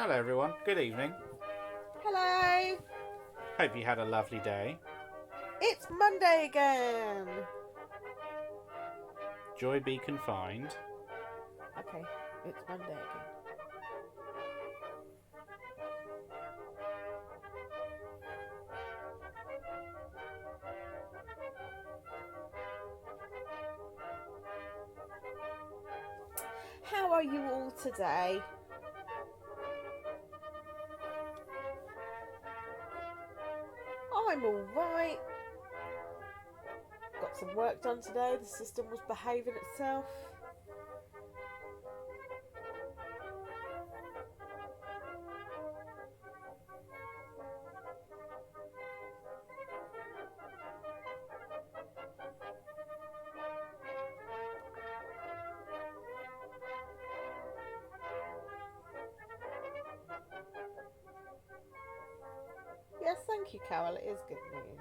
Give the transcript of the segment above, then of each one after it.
Hello everyone, good evening. Hello! Hope you had a lovely day. It's Monday again! Joy be confined. Okay, it's Monday again. How are you all today? I'm alright. Got some work done today. The system was behaving itself. Yes, thank you, Carol. It is good news.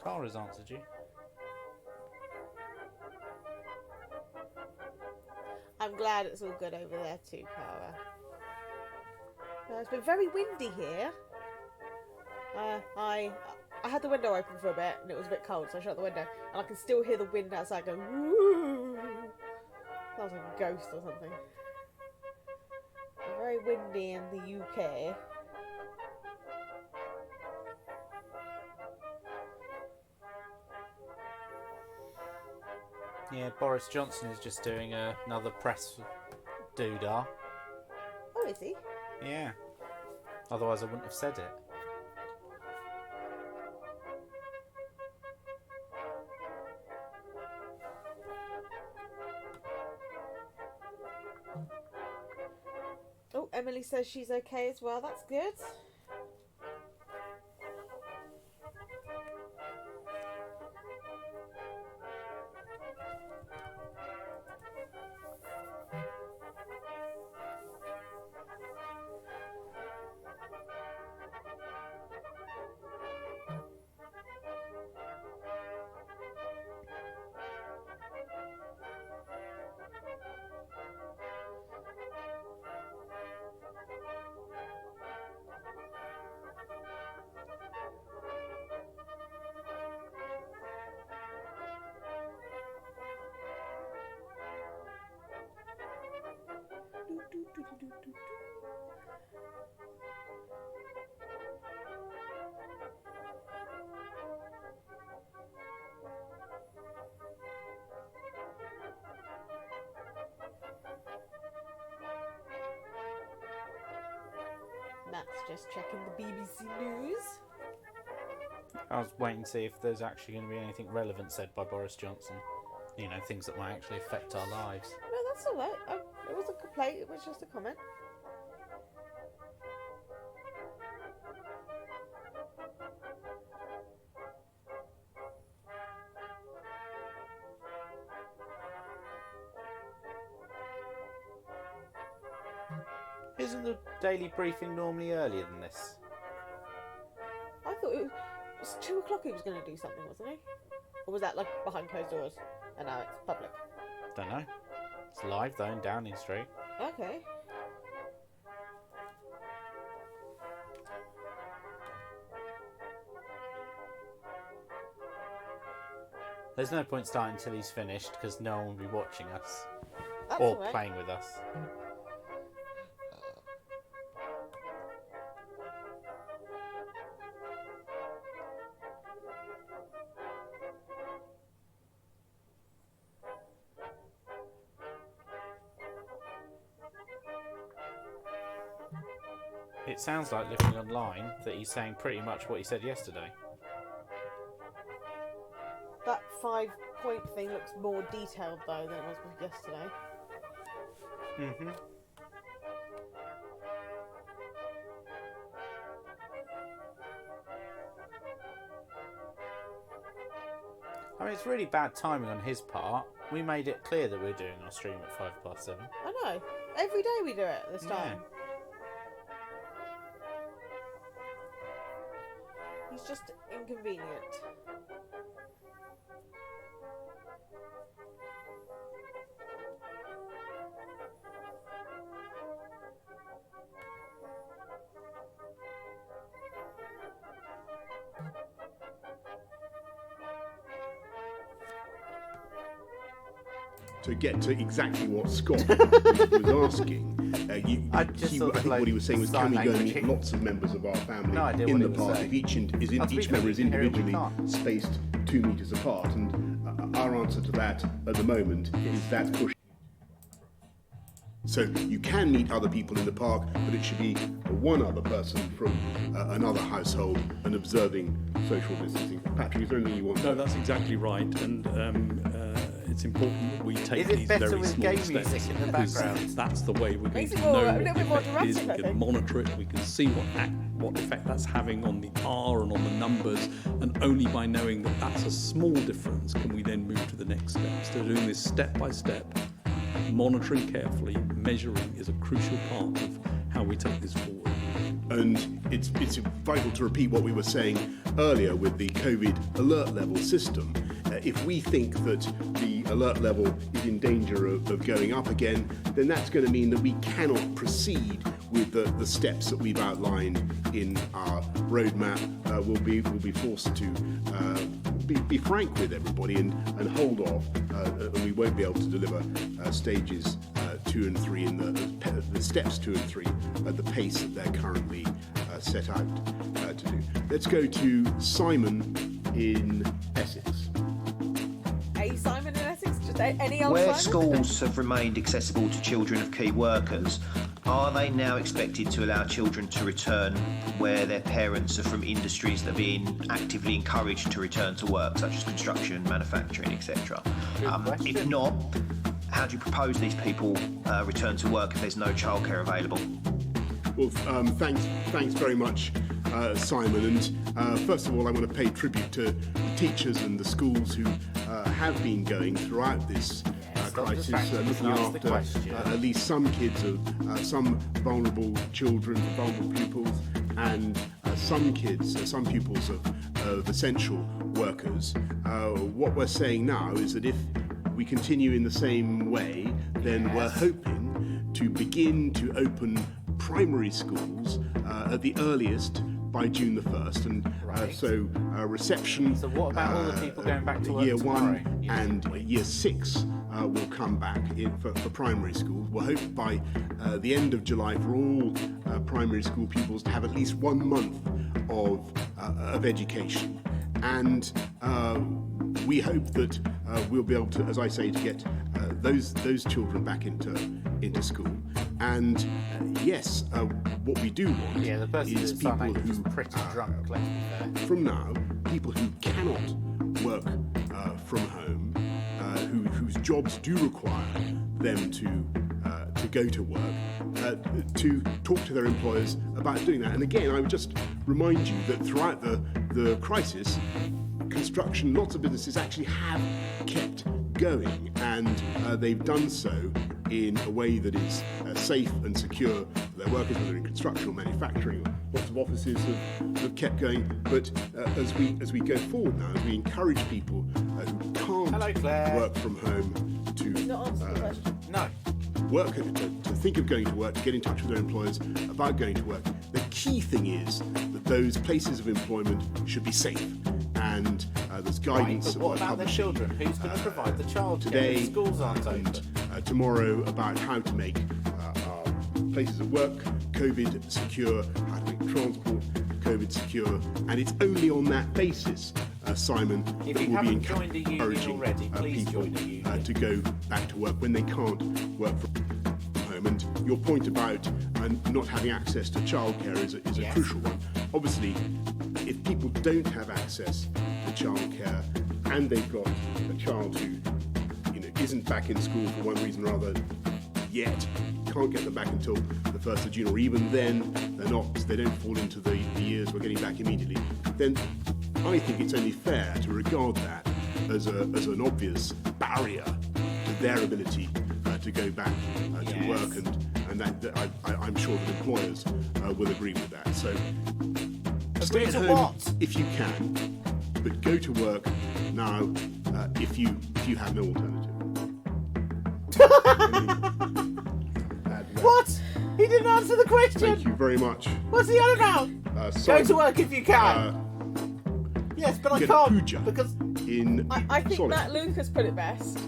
Cara's answered you. I'm glad it's all good over there too, Cara. It's been very windy here. I had the window open for a bit and it was a bit cold, so I shut the window and I can still hear the wind outside go woo. Sounds like a ghost or something. It's very windy in the UK. Yeah, Boris Johnson is just doing another press doodah. Oh, is he? Yeah. Otherwise I wouldn't have said it. Oh, Emily says she's okay as well. That's good. Matt's just checking the BBC News. I was waiting to see if there's actually going to be anything relevant said by Boris Johnson. You know, things that might actually affect our lives. No, that's alright. It wasn't a complaint, it was just a comment. Isn't the daily briefing normally earlier than this? I thought it was 2 o'clock he was going to do something, wasn't he? Or was that like behind closed doors and now it's public? Don't know. It's live though in Downing Street. Okay. There's no point starting until he's finished because no one will be watching us That's or alright. playing with us. It sounds like looking online that he's saying pretty much what he said yesterday. That 5-point thing looks more detailed though than it was yesterday. Mm-hmm. I mean, it's really bad timing on his part. We made it clear that we're doing our stream at 7:05. I know. Every day we do it this time. He's just inconvenient. to get to exactly what Scott was asking, I think what he was saying was, can we go and meet lots of members of our family in the park if each member is individually spaced 2 meters apart? And our answer to that at the moment is that's pushing. So you can meet other people in the park, but it should be one other person from another household and observing social distancing. Patrick, is there anything you want to No, that's exactly right. And it's important that we take these very small steps, in the background? that's the way we're going Makes to it more- know a what little the bit more effect is. We dramatic, I can think. monitor it, we can see what effect that's having on the R and on the numbers, and only by knowing that that's a small difference can we then move to the next step. So doing this step by step, monitoring carefully, measuring is a crucial part of how we take this forward. And it's vital to repeat what we were saying earlier with the COVID alert level system. If we think that the alert level is in danger of going up again, then that's going to mean that we cannot proceed with the steps that we've outlined in our roadmap. We'll be forced to be frank with everybody and hold off, and we won't be able to deliver stages 2 and 3 in the steps 2 and 3 at the pace that they're currently set out to do. Let's go to Simon in Essex. A Simon in Essex? Just any old Where Simon? schools have remained accessible to children of key workers, are they now expected to allow children to return where their parents are from industries that are being actively encouraged to return to work, such as construction, manufacturing, etc.? If not, how do you propose these people return to work if there's no childcare available? Well, thanks very much, Simon. And first of all, I want to pay tribute to the teachers and the schools who have been going throughout this crisis, looking after at least some kids, some vulnerable children, vulnerable pupils, and some pupils of essential workers. What we're saying now is that if we continue in the same way, then we're hoping to begin to open primary schools at the earliest by June the 1st, and so reception. So what about all the people going back to work year tomorrow? 1 and year 6 will come back for primary schools. We'll hope by the end of July for all primary school pupils to have at least 1 month of education, and we hope that we'll be able to, as I say, to get those children back into school. And yes, what we do want The person is that's people is who, pretty drunk, let's be fair. from now, people who cannot work from home, whose jobs do require them to go to work, to talk to their employers about doing that. And again, I would just remind you that throughout the crisis, construction, lots of businesses actually have kept going, and they've done so in a way that is safe and secure for their workers, whether in construction or manufacturing. Lots of offices have kept going, but as we go forward now, as we encourage people who can't work from home to Not answering the question. No. work, to think of going to work, to get in touch with their employers about going to work. The key thing is that those places of employment should be safe, and there's guidance. Right, but what about the children? Who's going to provide the childcare today if schools aren't open? and tomorrow about how to make our places of work COVID secure, how to make transport COVID secure, and it's only on that basis, Simon, If that you we'll be haven't joined a union encouraging already, please people join a union. to go back to work when they can't work from home. And your point about not having access to childcare is a Yes. crucial one. Obviously, if people don't have access to childcare and they've got a child who isn't back in school for one reason or other yet, can't get them back until the 1st of June, or even then they don't fall into the years we're getting back immediately, then I think it's only fair to regard that as an obvious barrier to their ability to go back to work, and that I'm sure that employers will agree with that. So stay at to home what? if you can, but go to work now if you have no alternative. What? He didn't answer the question. Thank you very much. What's he on about? Go Simon, to work if you can. Yes, but I get can't puja because in I think solid. Matt Lucas put it best.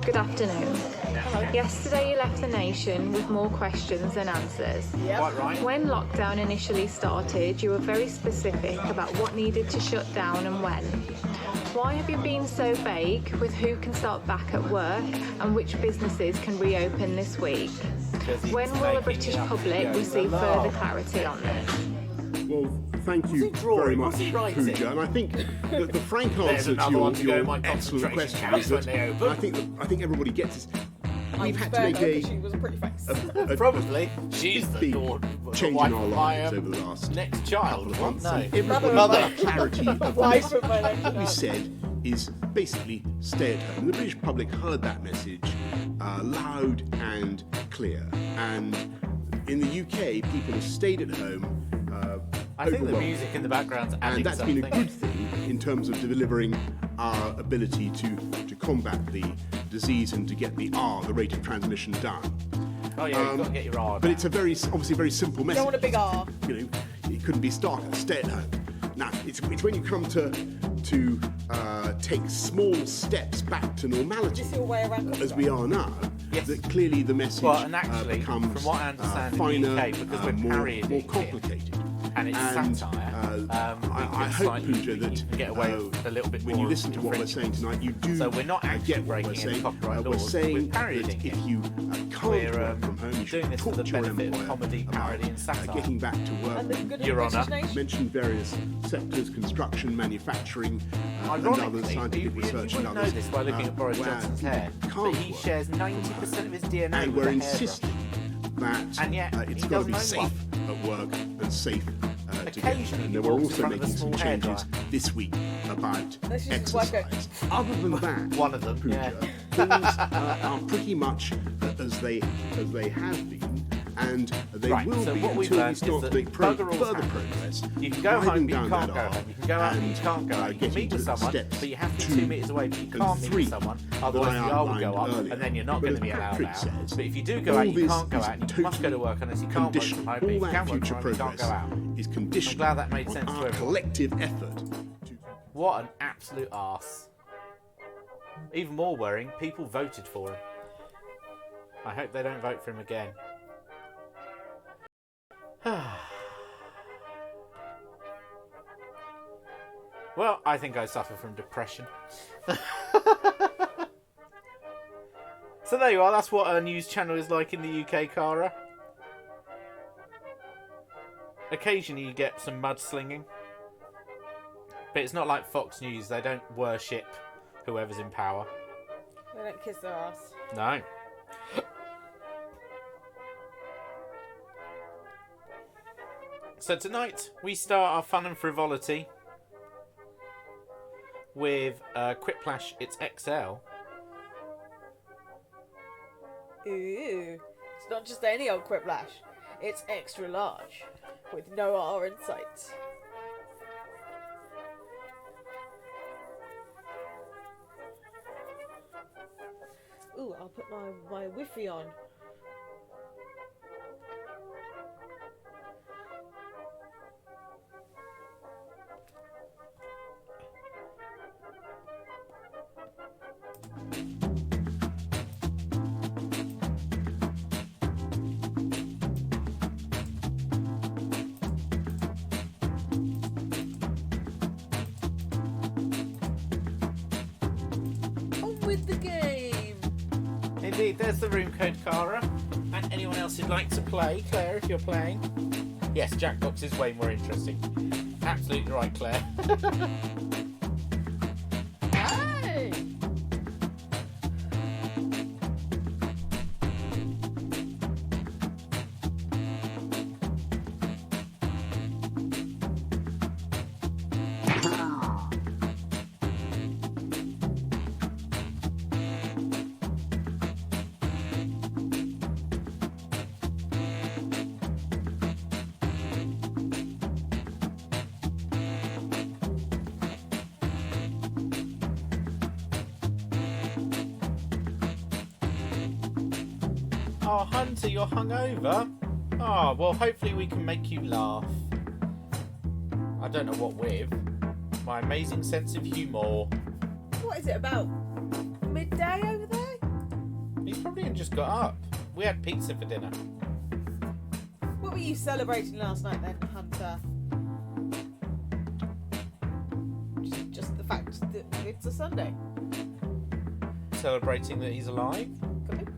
Good afternoon. Yesterday you left the nation with more questions than answers. Yep. Quite right. When lockdown initially started, you were very specific about what needed to shut down and when. Why have you been so vague with who can start back at work and which businesses can reopen this week? When will the British public receive further clarity on this? Well, thank you very much, Pooja. And I think that the frank answer to your excellent question is that I think everybody gets this. We've had to make She was a pretty face. Probably. She's the big change in wife our of lives my over the last next child. couple of months. No. And everybody Mother. has clarity of the Wife message. of my next What we child. said is basically stay at home. The British public heard that message loud and clear. And in the UK, people have stayed at home. I think the overwhelmed. music in the background's adding And that's something. been a good thing in terms of delivering our ability to combat the disease and to get the rate of transmission down. Oh yeah, you've got to get your R. But it's a obviously very simple You message. don't want a big R. You know, it couldn't be starker. Stay at home. Now, it's when you come to take small steps back to normality, Just your way around. as we are now, Yes. that clearly the message Well, and actually, becomes from what I understand in the finer, UK, because we're more parodying it, complicated. and it's satire. I hope, Pooja, that you can get away with a little bit when more you listen to what we're saying tonight, you do So we're not actually get what we're breaking any saying. copyright We're laws, saying we're that parodying if it. you can't We're work from home, you should doing this for talk the to your benefit of employer comedy, about, parody and satire. getting back to work. And the good of Your the British Honour. nation. Mentioned various sectors: construction, manufacturing, and Ironically, others, scientific you research, wouldn't and know others. this by looking at Boris where Johnson's people hair, can't but he work shares from 90% home. of his DNA And with we're a hairbrush. insisting that And yet, it's he got to be doesn't own safe at work and safe to get. Occasionally And he then we're walks in also front of a making some small changes hairdryer. this week about Let's use his wife exercise. Other than that, One of them, Pooja, yeah. things are pretty much as they have been, and they Right, will so be what we've until we learned is start that to make bugger all's further happening. progress. You can go home, driving but you down can't that go arc home. You can go out, but you and, can't go out. You can getting meet with to someone, steps but you have to be 2 2 metres away, but you and can't meet 3 with someone. that Otherwise, I the R will outlined go up, earlier. and then you're not But going as to be allowed Patrick out. says, But if you do go all out, you this can't go is out, and you must go to totally work unless you can't work conditional. from home. But All if you that can work future from home, you can't progress go out. is conditional glad that made on sense to our everyone. collective effort to What an absolute arse. Even more worrying, people voted for him. I hope they don't vote for him again. Well, I think I suffer from depression. So there you are, that's what a news channel is like in the UK, Cara. Occasionally you get some mudslinging. But it's not like Fox News, they don't worship whoever's in power. They don't kiss their ass. No. So tonight we start our fun and frivolity with Quiplash It's XL. Ooh. It's not just any old quiplash. It's extra large. With no R in sight. Ooh, I'll put my Wi-Fi on. On with the game! Indeed, there's the room code, Cara. And anyone else who'd like to play, Claire, if you're playing. Yes, Jackbox is way more interesting. Absolutely right, Claire. Hey! Oh, Hunter, you're hungover? Oh, well, hopefully we can make you laugh. I don't know what with. My amazing sense of humour. What is it about? Midday over there? He's probably just got up. We had pizza for dinner. What were you celebrating last night then, Hunter? Just the fact that it's a Sunday. Celebrating that he's alive. Could be.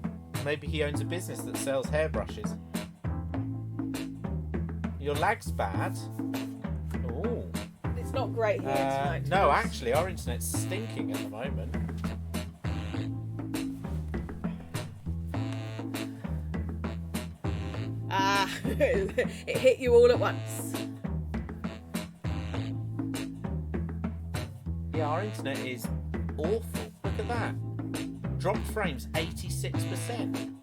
Maybe he owns a business that sells hairbrushes. Your lag's bad. Ooh. It's not great here tonight. No, actually, our internet's stinking at the moment. Ah, it hit you all at once. Yeah, our internet is awful. Look at that. Dropped frames 86%.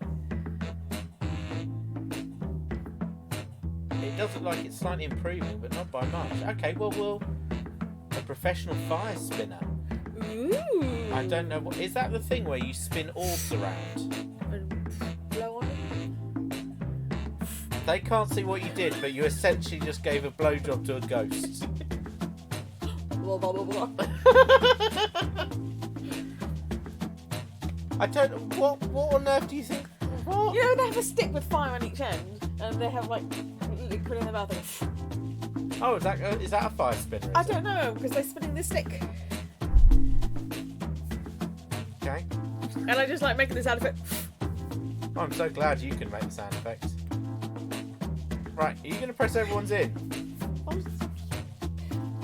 It does look like it's slightly improving, but not by much. Okay, well, a professional fire spinner. Ooh. I don't know what is that the thing where you spin orbs around? And blow on it. They can't see what you did, but you essentially just gave a blowjob to a ghost. Blah, blah, blah, blah. I don't know what on earth do you think? What? You know, they have a stick with fire on each end, and they have like liquid in their mouth. Oh, is that a fire spinner? I don't know, because they're spinning the stick. Okay. And I just like making the sound effect. I'm so glad you can make the sound effect. Right, are you going to press everyone's in?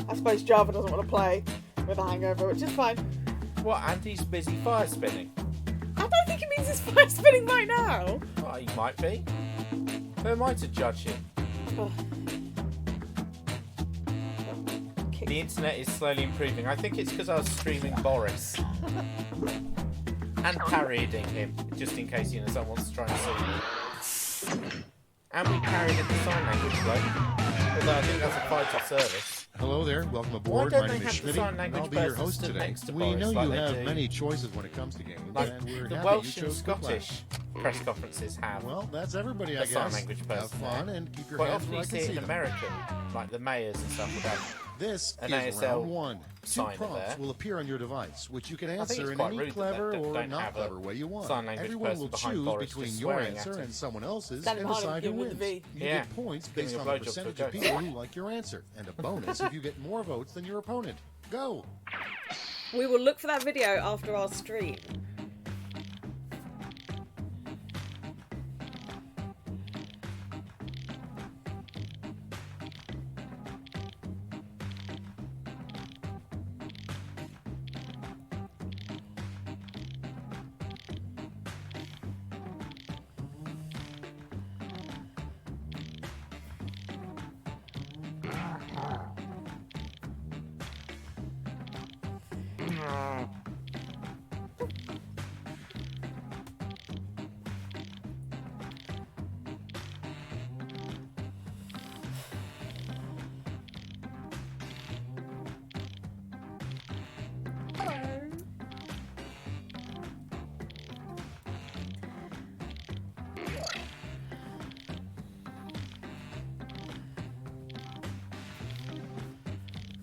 I suppose Java doesn't want to play with a hangover, which is fine. What, Andy's busy fire spinning? I don't think it means it's fire spinning right now. Well, he might be. Who am I to judge him? Oh. The internet is slowly improving. I think it's because I was streaming Boris. And parodying him, just in case, someone wants to try and sue me. And we parodied the sign language bloke. Although I think that's a vital service. Hello there, welcome aboard. Why My don't name they is have the Schmitty, sign and language I'll be your person host stood today. next to We Boris know like you they have do? many choices when it comes to games, Like and we're the happy Welsh you and chose Good Life. Scottish press conferences have. Well, that's everybody, I a sign guess. language Have person fun there. and keep your Quite hands often where you I see can it see in them. American, like the mayors and stuff would have. This An is ASL round one. Two signer prompts there. will appear on your device, which you can I think answer it's in quite any rude that clever they or don't not have a clever way you want. sign language Everyone person will behind choose Boris between just your swearing at answer him. and someone else's Standing and behind him, decide who giving him the wins. V. You Yeah. get points Giving based a on the blowjob to a percentage of ghost. people who like your answer, and a bonus if you get more votes than your opponent. Go! We will look for that video after our stream.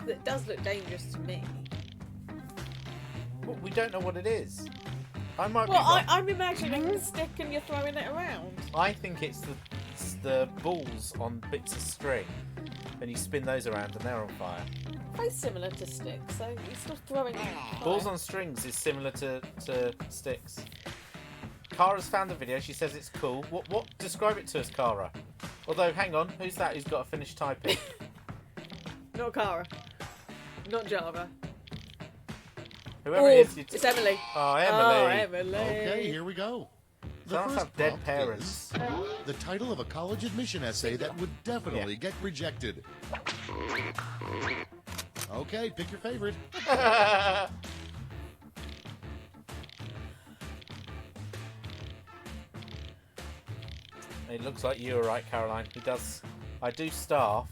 It does look dangerous to me. Well, we don't know what it is. I might Well, be wrong. I'm imagining the stick and you're throwing it around. I think it's the balls on bits of string, and you spin those around and they're on fire. Very similar to sticks, so you're still throwing fire. Balls on strings is similar to sticks. Kara's found the video. She says it's cool. What? Describe it to us, Kara. Although, hang on, who's that? Who's got to finish typing? Not Cara. Not Java. Whoever Oh, it is. it's Emily. Oh, Emily. Oh, Emily. Okay, here we go. The Sounds first like dead prompt parents. is the title of a college admission essay that would definitely get rejected. Okay, pick your favorite. It looks like you were right, Caroline. He does. I do staff.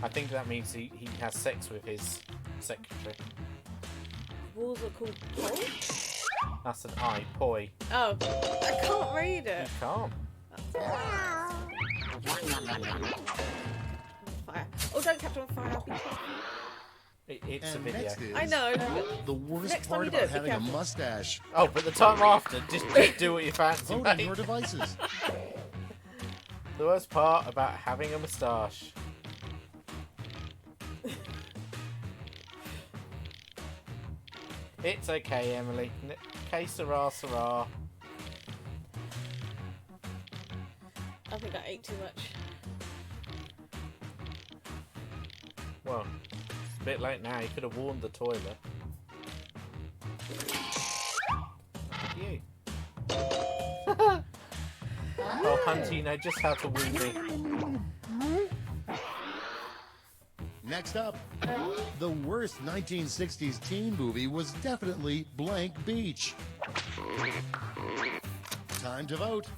I think that means he has sex with his secretary. Walls are called poi? That's an I, poi. Oh, I can't read You it. can't. Fire. Oh, don't catch on fire. I'll be careful. It's a And video. next is I know. the worst Next time part you do about it, be having a careful. mustache. Oh, but the time after, just do what you fancy, Vote on mate. your devices. The worst part about having a moustache. It's okay, Emily. Que sera, sera. I think I ate too much. Well, it's a bit late now. You could have warmed the toilet. You. Oh, Hunty, you know just how to woo me. Next up, the worst 1960s teen movie was definitely Blank Beach. Time to vote.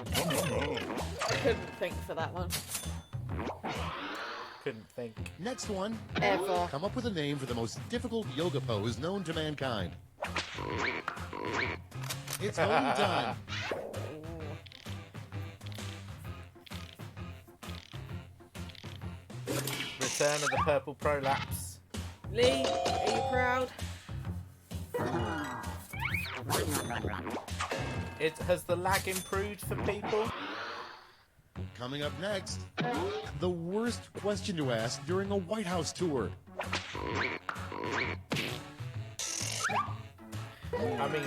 I couldn't think for that one. Couldn't think. Next one, Ever. come up with a name for the most difficult yoga pose known to mankind. It's voting time. Return of the purple prolapse. Lee, are you proud? Has the lag improved for people? Coming up next, the worst question to ask during a White House tour. I mean,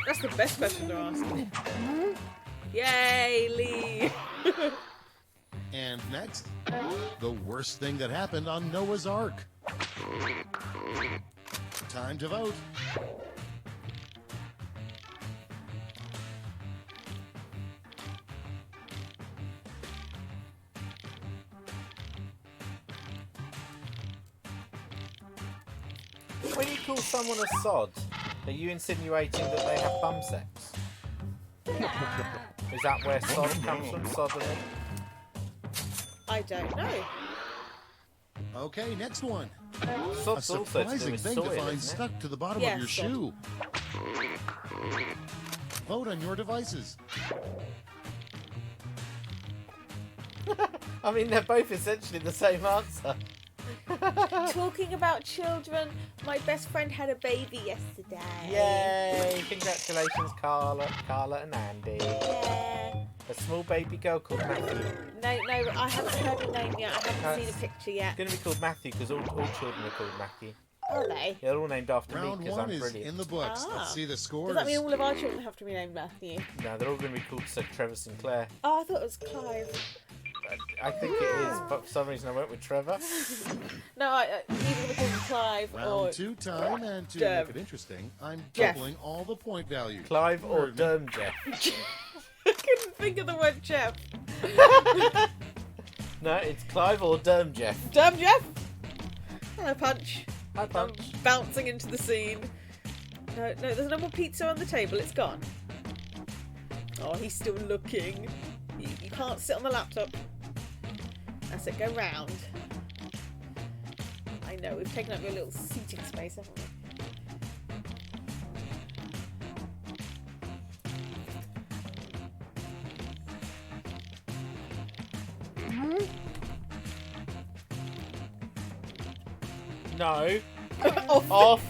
That's the best question to ask. Yay, Lee! And next, the worst thing that happened on Noah's Ark. Time to vote. when you call someone a sod, are you insinuating that they have bum sex? Is that where sod comes from? Sodomy? I don't know. Okay, next one. A Sod's also to do surprising with thing soil, to find isn't it? stuck to the bottom Yeah, of your sod. shoe. Vote on your devices. I mean, they're both essentially the same answer. Talking about children, my best friend had a baby yesterday. Yay! Congratulations, Carla and Andy. Yeah. A small baby girl called Matthew. No, I haven't heard the name yet. I haven't That's- seen a picture yet. It's going to be called Matthew because all children are called Matthew. Are they? Yeah, they're all named after me Round because one I'm is brilliant. in the books. Ah. Let's see the scores. Does that mean all of our children have to be named Matthew? No, they're all going to be called Sir Trevor Sinclair. Oh, I thought it was Clive. I think it is, but for some reason I went with Trevor. No, either going to call him Clive Round or... two time, and to Jeff. make it interesting, I'm Jeff. doubling all the point values. Clive or Heard me. Dermjet? I couldn't think of the word Jeff. No, it's Clive or Dermjet. Damn, Jeff! Hello, Punch. Hi, I'm Punch. bouncing into the scene. No, there's no more pizza on the table. It's gone. Oh, he's still looking. You can't sit on the laptop. That's it. Go round. I know. We've taken up your little seating space, haven't we? No. Off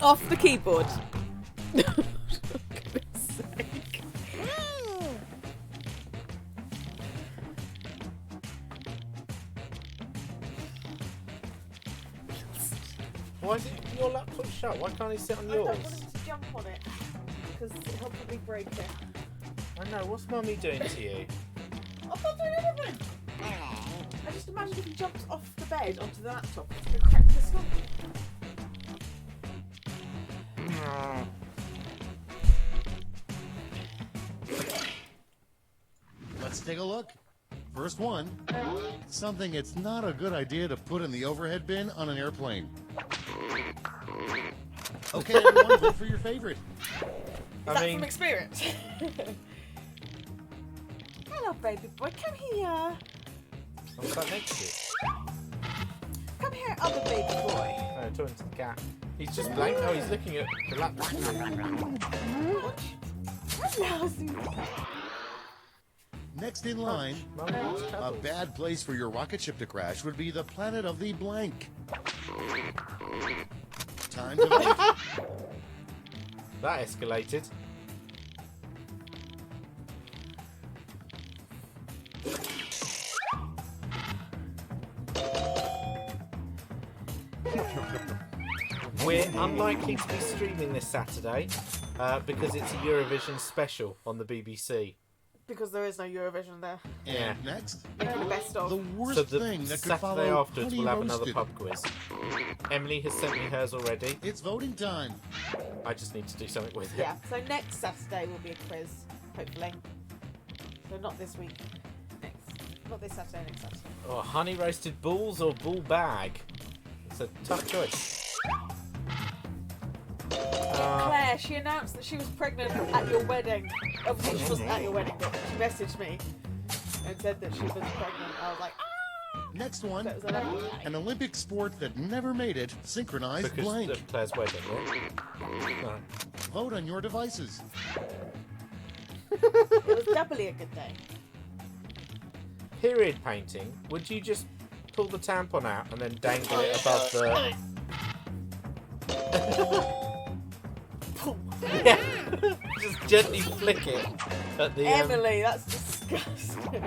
Off. the keyboard. For goodness sake. Why is it your laptop shut? Why can't he sit on I don't yours? want him to jump on it because he'll probably break it. I know. What's Mummy doing to you? I'm not doing anything. I just imagine if he jumps off the bed onto the laptop, it's going to crack the screen. Let's take a look. First one, something it's not a good idea to put in the overhead bin on an airplane. Okay, everyone, vote for your favorite. I Is that mean, from experience? Hello, baby boy. Come here. what's that next to you? Come here, other baby boy. No, talking to the cat. He's just blank. Oh, he's looking at the laptop. Next in line, Mum wants a cuddles. bad place for your rocket ship to crash would be the planet of the blank. Time to vote. That escalated. We're unlikely to be streaming this Saturday because it's a Eurovision special on the BBC. Because there is no Eurovision there. Yeah. And next, Making the best of. the worst So the thing that could Saturday follow afterwards Honey we'll have another Roasted. pub quiz. Emily has sent me hers already. It's voting time. I just need to do something with it. Yeah, so next Saturday will be a quiz, hopefully. So not this week. Not this Saturday, next Saturday. Oh, honey roasted balls or bull bag? It's a tough choice. Claire, she announced that she was pregnant at your wedding. Obviously, she wasn't at your wedding, but she messaged me and said that she was pregnant. I was like, ah! Next one, So it was a lovely day. an Olympic sport that never made it, synchronized Because blank. of Claire's wedding, right? No. Vote on your devices. It was doubly a good day. Period painting, would you just pull the tampon out and then dangle it above the... Yeah. Just gently flick it at the... Emily, that's disgusting.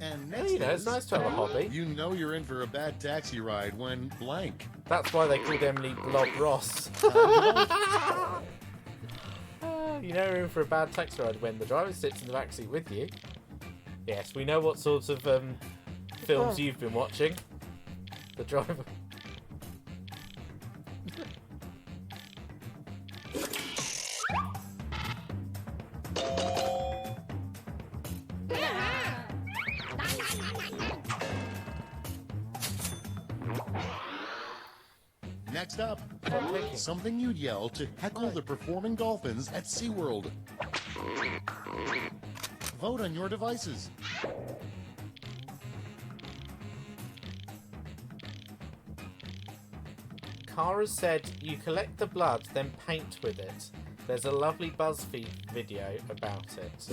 And Well, next you know, it's is, nice to have a hobby. you know you're in for a bad taxi ride when blank. That's why they called Emily Blob Ross. You know you're in for a bad taxi ride when the driver sits in the back seat with you. Yes, we know what sorts of films you've been watching. The driver... Next up, Stop thinking. something you'd yell to heckle the performing dolphins at SeaWorld. Vote on your devices. Cara said you collect the blood, then paint with it. There's a lovely BuzzFeed video about it.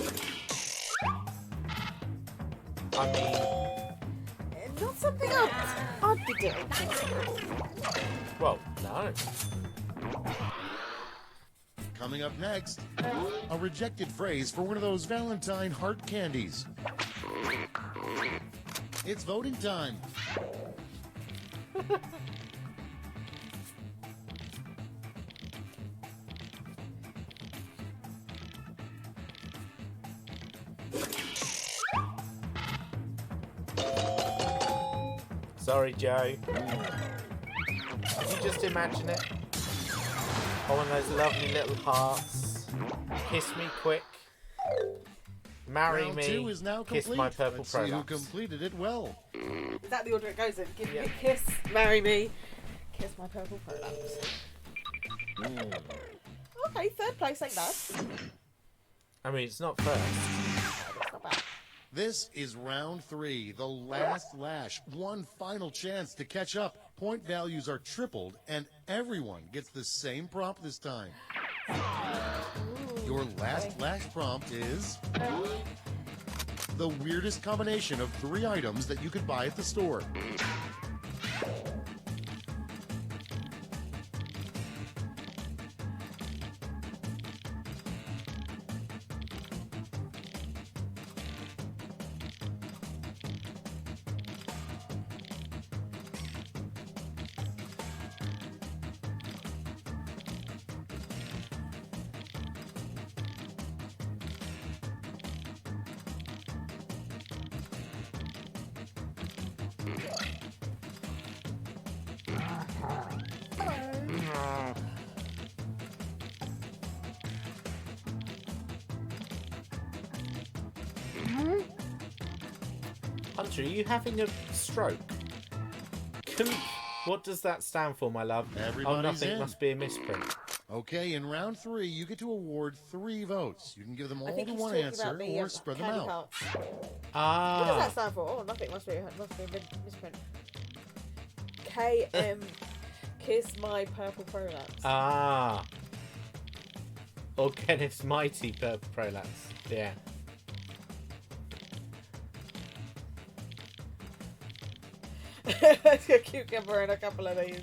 I mean, Not something I'd be doing. well, no. Coming up next, a rejected phrase for one of those Valentine heart candies. It's voting time. Sorry, Joe. Did you just imagine it? Oh, one of those lovely little hearts. Kiss me quick. Marry Round me. two is now complete. Kiss my purple Let's see who prolapse. completed it well. Is that the order it goes in? Give Yeah. me a kiss, marry me, kiss my purple prolapse. Okay, third place ain't bad. I mean, it's not first. That's not bad. This is round three, the last lash. One final chance to catch up. Point values are tripled, and everyone gets the same prompt this time. Your last lash prompt is the weirdest combination of 3 items that you could buy at the store. Hunter, are you having a stroke? What does that stand for, my love? Oh, Everybody's nothing. in. Must be a misprint. Okay, in round 3, you get to award 3 votes. You can give them I all think to he's one talking answer about the or spread them candy out. parts. What does Ah. that stand for? Oh, nothing. Must be a misprint. KM Kiss my purple prolapse. Ah. Or Kenneth's mighty purple prolapse. Yeah. Let's get cucumber in a couple of these.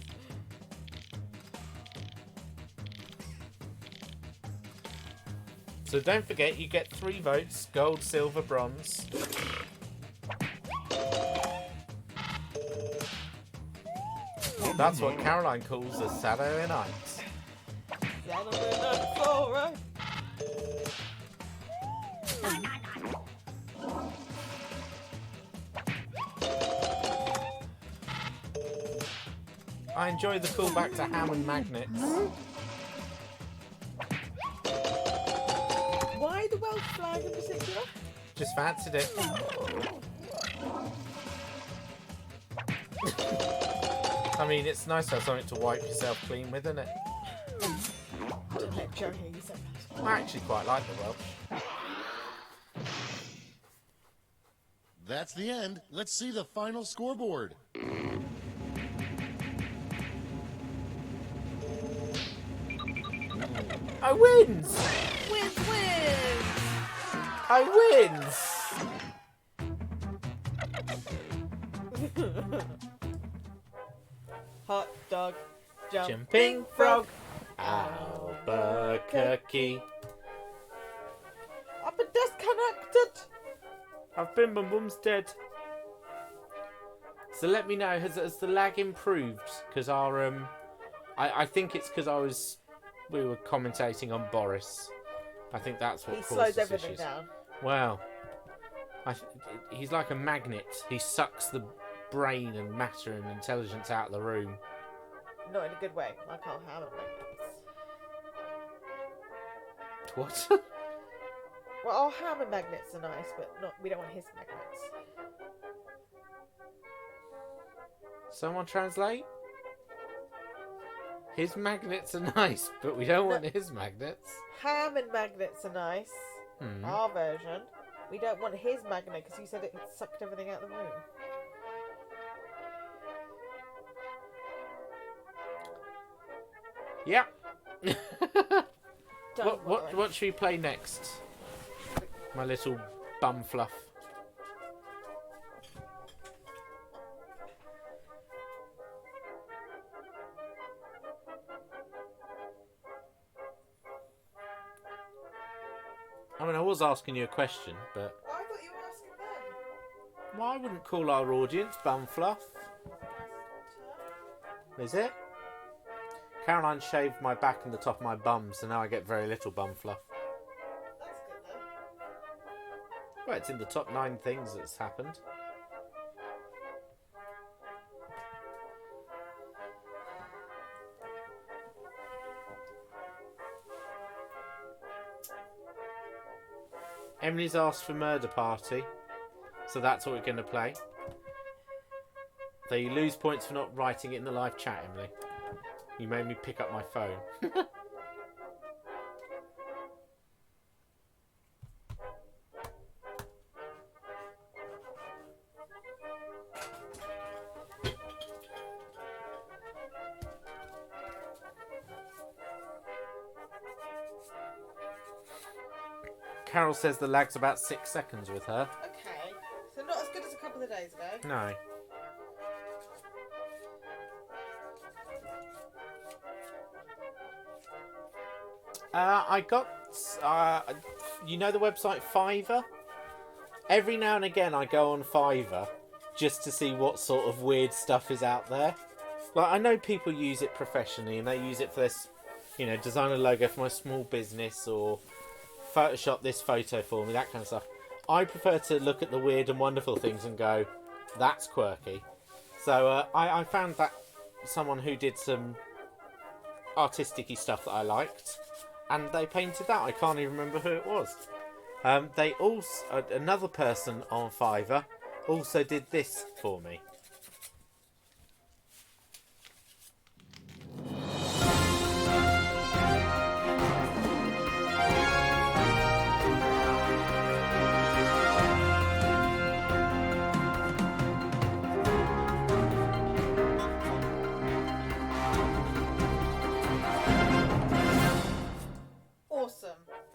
So don't forget, you get 3 votes: gold, silver, bronze. That's what Caroline calls a Saturday night. Saturday night, alright. I enjoy the callback to ham and magnets. Why the Welsh flag in particular? Just fancied it. I mean, it's nice to have something to wipe yourself clean with, isn't it? Don't let Joe hear you say that. I actually quite like the Welsh. That's the end. Let's see the final scoreboard. I wins! Wins, wins! I wins! Hot dog, Jumping frog, Albuquerque. I've been disconnected. I've been, my mum's dead. So let me know, has the lag improved? Because our I think it's because we were commentating on Boris. I think that's what He caused slows us everything issues. down. Wow. He's like a magnet. He sucks the brain and matter and intelligence out of the room. Not in a good way. I can't have it. What? Well, our hammer magnets are nice, but we don't want his magnets. Someone translate? His magnets are nice, but we don't want his magnets. Ham and magnets are nice. Our version. We don't want his magnet because he said it sucked everything out of the room. Yep. Don't worry. What should we play next? My little bum fluff. I mean, I was asking you a question, but I thought you were asking them. well, I wouldn't call our audience bum fluff. Is it? Caroline shaved my back and the top of my bum, so now I get very little bum fluff. That's good then. Well, it's in the top 9 things that's happened. Emily's asked for Murder Party, so that's what we're going to play. Though you lose points for not writing it in the live chat, Emily. You made me pick up my phone. Carol says the lag's about 6 seconds with her. Okay. So not as good as a couple of days ago. No. I got, you know the website Fiverr? Every now and again I go on Fiverr just to see what sort of weird stuff is out there. Like, I know people use it professionally and they use it for this, you know, design a logo for my small business or Photoshop this photo for me, that kind of stuff. I prefer to look at the weird and wonderful things and go, that's quirky. So I found that someone who did some artistic-y stuff that I liked, and they painted that. I can't even remember who it was. They also, another person on Fiverr also did this for me.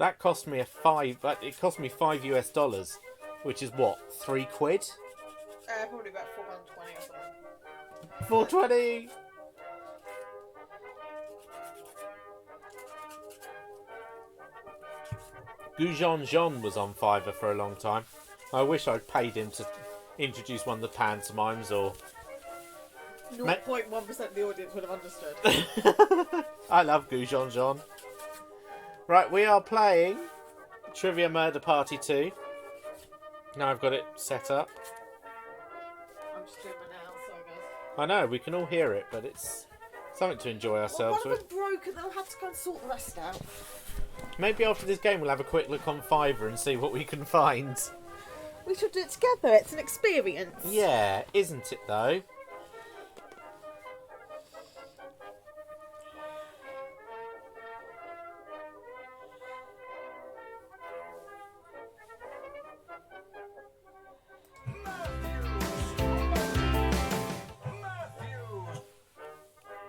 That cost me it cost me $5 US, which is what, £3? Probably about £4.20 or something. 420. Goujon Jean was on Fiverr for a long time. I wish I'd paid him to introduce one of the pantomimes, or 0.1% of the audience would have understood. I love Goujon Jean. Right, we are playing Trivia Murder Party 2. Now I've got it set up. I'm just doing my nails, sorry guys. I know, we can all hear it, but it's something to enjoy ourselves Well, one with. of them broke and then I'll have to go and sort the rest out. Maybe after this game we'll have a quick look on Fiverr and see what we can find. We should do it together, it's an experience. Yeah, isn't it though?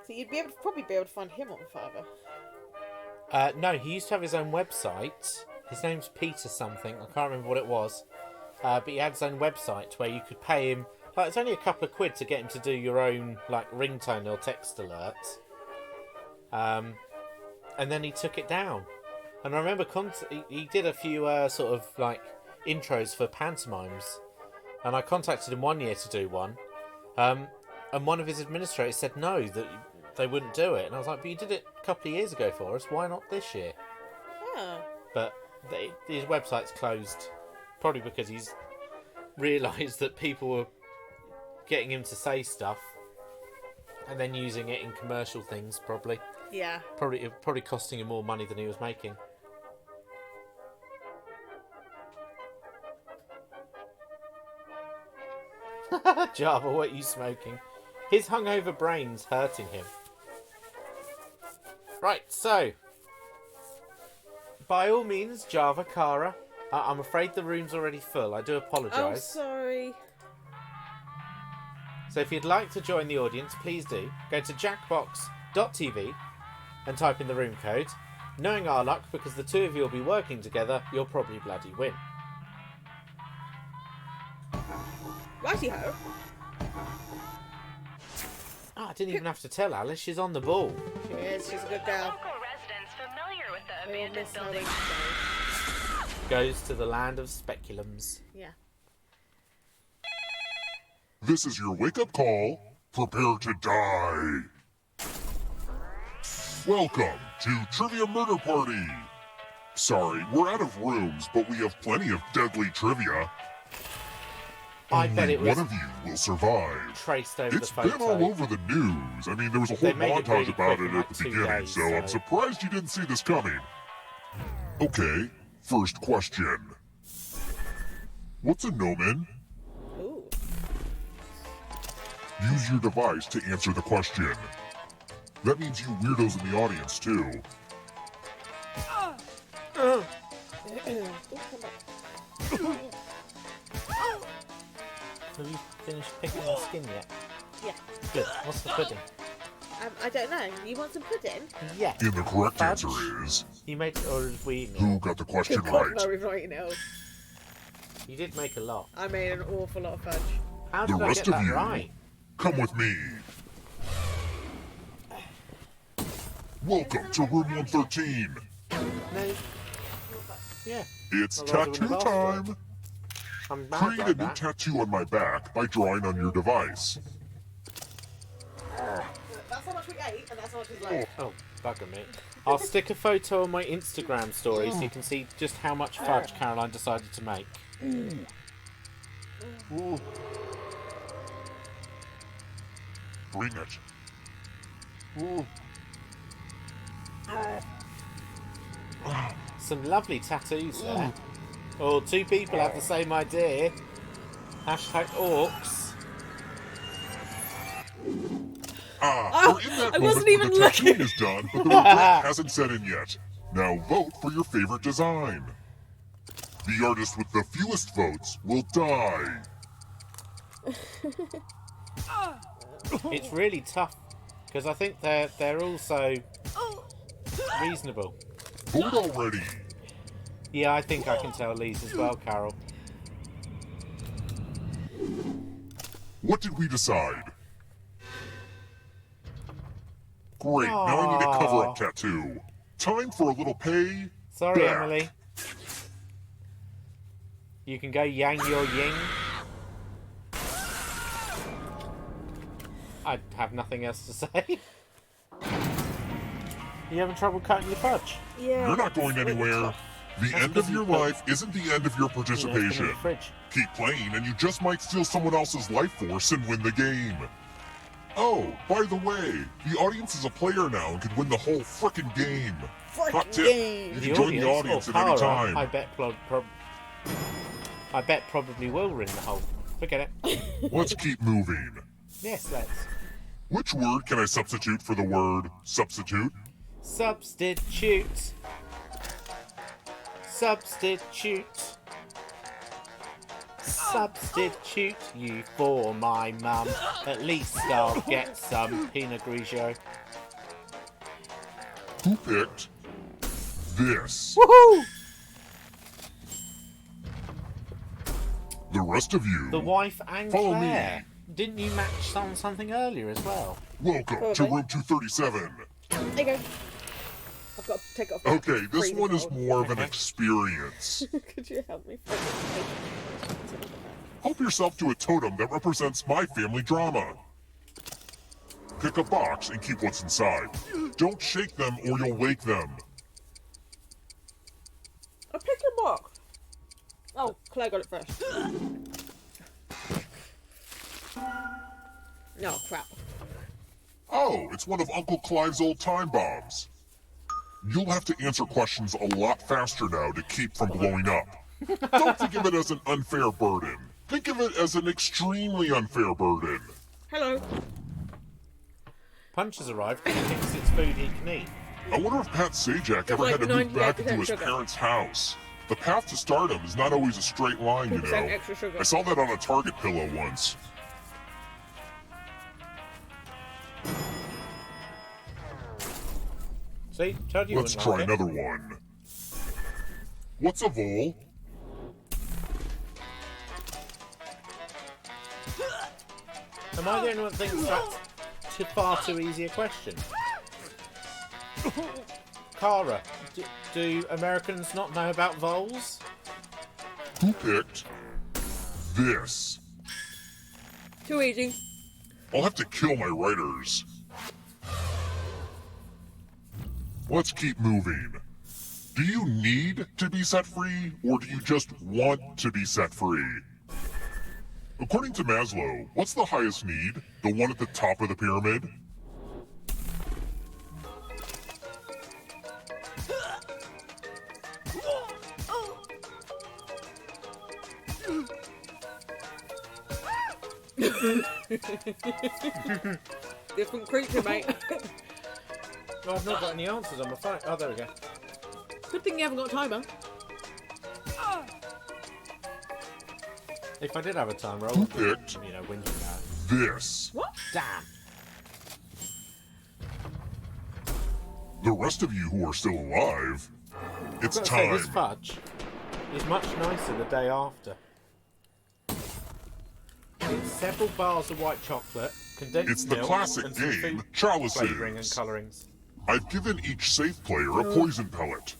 So you'd probably be able to find him on Fiverr. No, he used to have his own website. His name's Peter something. I can't remember what it was. But he had his own website where you could pay him. Like, it's only a couple of quid to get him to do your own like ringtone or text alert. And then he took it down. And I remember he did a few sort of like intros for pantomimes. And I contacted him one year to do one. And one of his administrators said no, that they wouldn't do it. And I was like, but you did it a couple of years ago for us. Why not this year? Oh. But his website's closed. Probably because he's realised that people were getting him to say stuff and then using it in commercial things, probably. Yeah. Probably costing him more money than he was making. Java, what are you smoking? His hungover brain's hurting him. Right, so by all means, Java, Kara, I'm afraid the room's already full. I do apologise. Oh, sorry. So if you'd like to join the audience, please do. Go to jackbox.tv and type in the room code. Knowing our luck, because the two of you will be working together, you'll probably bloody win. Righty-ho. Oh, I didn't even have to tell Alice. She's on the ball. She is. She's a good girl. Local residents familiar with the We all abandoned miss building. Halloween. Goes to the land of speculums. Yeah. This is your wake-up call. Prepare to die. Welcome to Trivia Murder Party. Sorry, we're out of rooms, but we have plenty of deadly trivia. I bet Only it was one of you will survive. traced over It's the been photo. all over the news. I mean, there was a They whole made it montage really about quick it in, at like, the 2 beginning, days, so I'm so- surprised you didn't see this coming. Okay, first question. What's a gnomon? Ooh. Use your device to answer the question. That means you weirdos in the audience, too. Ooh, come back. Have you finished picking the skin yet? Yeah. Good. What's the pudding? I don't know. You want some pudding? Yeah. And the correct Fudge. answer is, You made it, or did we eat it? who got the question Good God, right? no, we've not eaten it all. You did make a lot. I made an awful lot of fudge. How The did I rest get of that you, right? come with me. Welcome to room 113. No. Yeah. It's Well, I wouldn't tattoo have asked time. I'm mad Create a like new that. tattoo on my back by drawing on your device. That's how much we ate, and that's how much is left. Oh, bugger me. I'll stick a photo on my Instagram story so you can see just how much fudge Caroline decided to make. Bring it. Some lovely tattoos there. Oh, 2 people have the same idea. Hashtag orcs. We're in that I moment wasn't where even the tattooing looking. is done, but the regret hasn't set in yet. Now vote for your favorite design. The artist with the fewest votes will die. It's really tough because I think they're all so reasonable. Vote already. Yeah, I think I can tell Lee's as well, Carol. What did we decide? Great, now I need a cover-up tattoo. Time for a little pay. Sorry, back. Emily. You can go yang your ying. I have nothing else to say. You having trouble cutting your fudge? Yeah. You're not going anywhere. The end of your life isn't the end of your participation. In the fridge. Keep playing and you just might steal someone else's life force and win the game. Oh, by the way, the audience is a player now and can win the whole frickin' game. Hot tip, game. you can join the audience at any time. I bet probably will win the whole. Forget it. Let's keep moving. Yes, let's. Which word can I substitute for the word substitute? Substitute. Substitute. Substitute you for my mum. At least I'll get some Pinot Grigio. Who picked this? Woohoo! The rest of you, The wife and follow Claire. Didn't you match on something earlier as well? welcome to Probably. room 237. There you go. I've got to take it off. Okay, this Freeze one it is all. more of an experience. Could you help me? Help yourself to a totem that represents my family drama. Pick a box and keep what's inside. Don't shake them or you'll wake them. I picked a box. Oh, Claire got it first. No, crap. Oh, it's one of Uncle Clive's old time bombs. You'll have to answer questions a lot faster now to keep from blowing up. Don't think of it as an unfair burden. Think of it as an extremely unfair burden. Hello. Punch has arrived because he thinks it's food he can eat. I wonder if Pat Sajak ever like had to move back 98% into his sugar. parents' house. The path to stardom is not always a straight line, you 2% know. extra sugar. I saw that on a Target pillow once. See, told you Let's wouldn't try like it. another one. What's a vole? Am I the only one that thinks that's far too easy a question? Cara, do Americans not know about voles? Who picked this? Too easy. I'll have to kill my writers. Let's keep moving. Do you need to be set free, or do you just want to be set free? According to Maslow, what's the highest need? The one at the top of the pyramid? Different creature, mate. Oh, I've not got any answers on my phone. Oh, there we go. Good thing you haven't got a timer. If I did have a timer, I Who would, picked you know, whinging about it. this? What? Damn. The rest of you who are still alive, it's I've got to say, time. this fudge is much nicer the day after. It's several bars of white chocolate, condensed It's the milk, classic and some game, food Chalices. flavouring and colourings. I've given each safe player a poison pellet.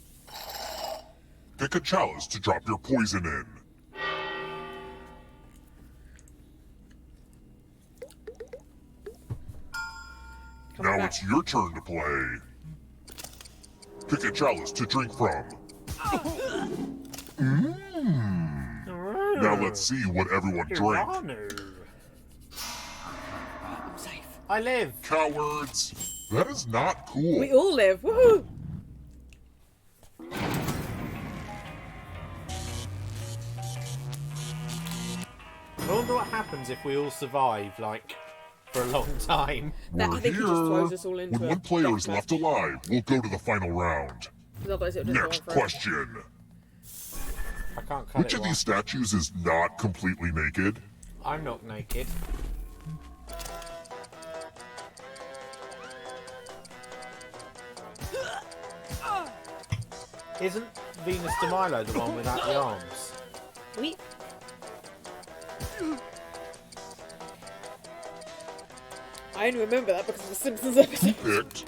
Pick a chalice to drop your poison in. Now back. it's your turn to play. Pick a chalice to drink from. Now let's see what everyone drank. I'm safe. I live. Cowards! That is not cool. We all live. Woohoo! I wonder what happens if we all survive, like, for a long time. That, We're I think here. he just throws us all into When a one player is death left match. alive, we'll go to the final round. 'Cause otherwise it would just Next go on forever. question. I can't cut Which it of off. these statues is not completely naked? I'm not naked. Isn't Venus de Milo, the one without the arms? Weep. I only remember that because of the Simpsons episode. Picked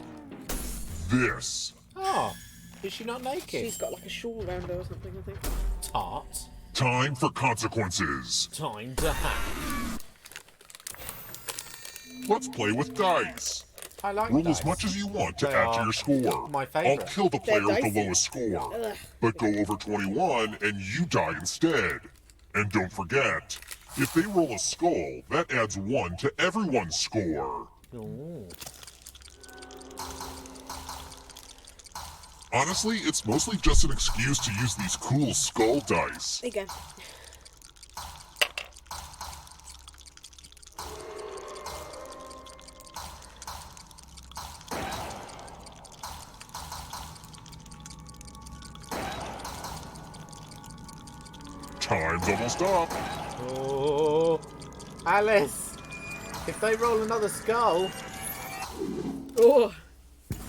this. Oh, is she not naked? She's got like a shawl around her or something, I think. Tart. Time for consequences. Time to hack. Let's play with dice. I like Roll dice. as much as you want to They add to are your score. my I'll favourite. kill the player with the dicey. lowest score. Ugh. But go over 21 and you die instead. And don't forget, if they roll a skull, that adds 1 to everyone's score. Ooh. Honestly, it's mostly just an excuse to use these cool skull dice. There you go. Time's almost up. Oh, Alice! If they roll another skull, Oh,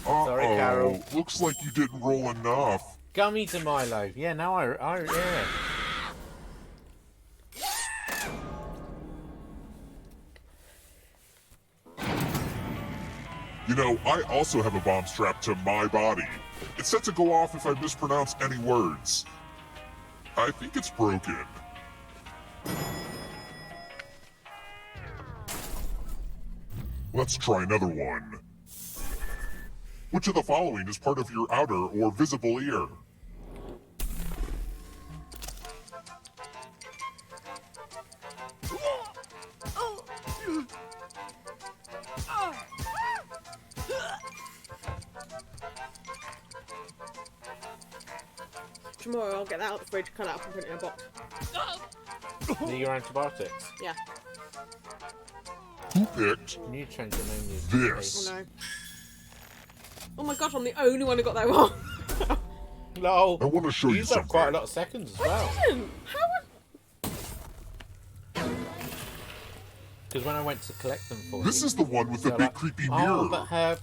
Sorry, Carol. Looks like you didn't roll enough. gummy to Milo. Yeah, now yeah. You know, I also have a bomb strapped to my body. It's set to go off if I mispronounce any words. I think it's broken. Let's try another one. Which of the following is part of your outer or visible ear? tomorrow I'll get that out of the fridge, cut it up and put it in a box. Need your antibiotics. Yeah. Who picked You need to change your name. this? Oh no. Oh my gosh, I'm the only one who got that wrong. Lol. I want to show you You've got something. quite a lot of seconds as well. How? Because when I went to collect them for This you, is the one with the they're big like, creepy oh, mirror. but her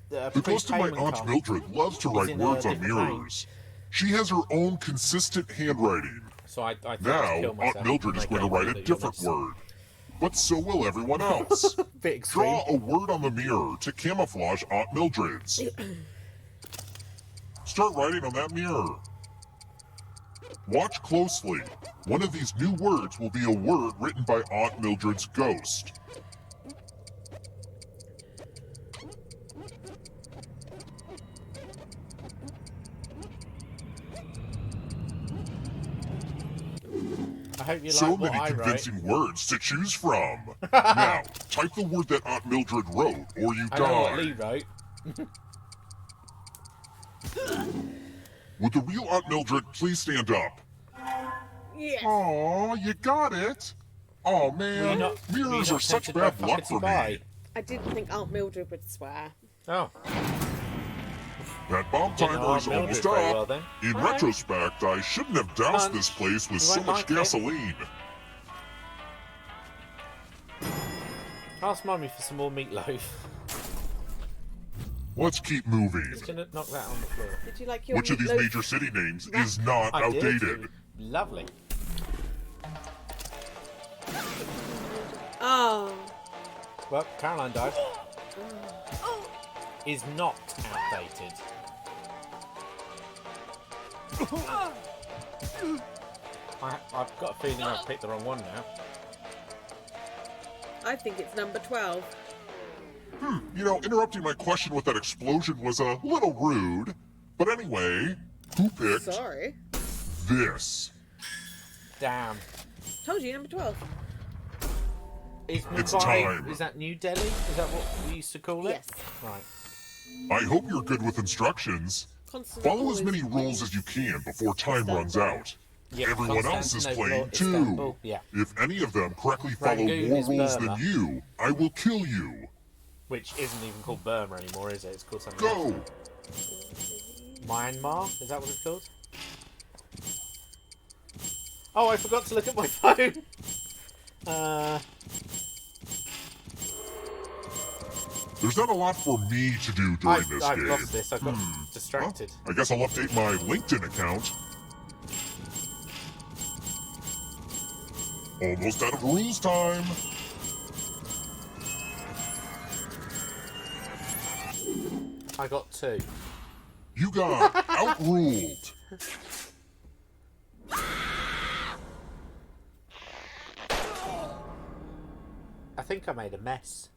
The close to my prepayment Aunt card Mildred loves to is write in a words on different name. mirrors. She has her own consistent handwriting. So I thought Now, to kill myself Aunt Mildred is and going to make write a it different obvious. word. But so will everyone else. Bit extreme. Draw a word on the mirror to camouflage Aunt Mildred's. Start writing on that mirror. Watch closely. One of these new words will be a word written by Aunt Mildred's ghost. I hope you So like what many I write. convincing words to choose from. Now, type the word that Aunt Mildred wrote, or you I know what die. Lee wrote. Would the real Aunt Mildred please stand up? Yes. Aw, you got it. Oh Were you man, not- were you mirrors not are such tempted by bad luck for Fuckety me. I didn't think Aunt Mildred would swear. Oh, That bomb Didn't know timer is Aunt Mildred almost very up. well then. In Alright. retrospect, I shouldn't have doused Punch. this place with You so won't much like it. gasoline. ask Mummy for some more meatloaf. Let's keep moving. Just gonna knock that on the floor. Did you like your Which of these meatloaf? major city names is not I outdated? did. Lovely. Oh. Well, Caroline died. Is not outdated. I've got a feeling I've picked the wrong one now. I think it's number 12. You know, interrupting my question with that explosion was a little rude. But anyway, who picked Sorry. this? Damn. Told you, number 12. Is It's Mumbai, time. is that New Delhi? Is that what we used to call it? Yes. Right. I hope you're good with instructions. Follow as many rules as you can before time runs out. Yeah, Everyone else is Constantinople, playing too. Istanbul, yeah. If any of them correctly follow Rangoon more is rules Burma. than you, I will kill you. Which isn't even called Burma anymore, is it? It's called something Go! else. Myanmar? Is that what it's called? Oh, I forgot to look at my phone. There's not a lot for me to do during this I've game. lost this. I got distracted. Well, I guess I'll update my LinkedIn account. Almost out of rules time. I got 2. You got outruled. I think I made a mess.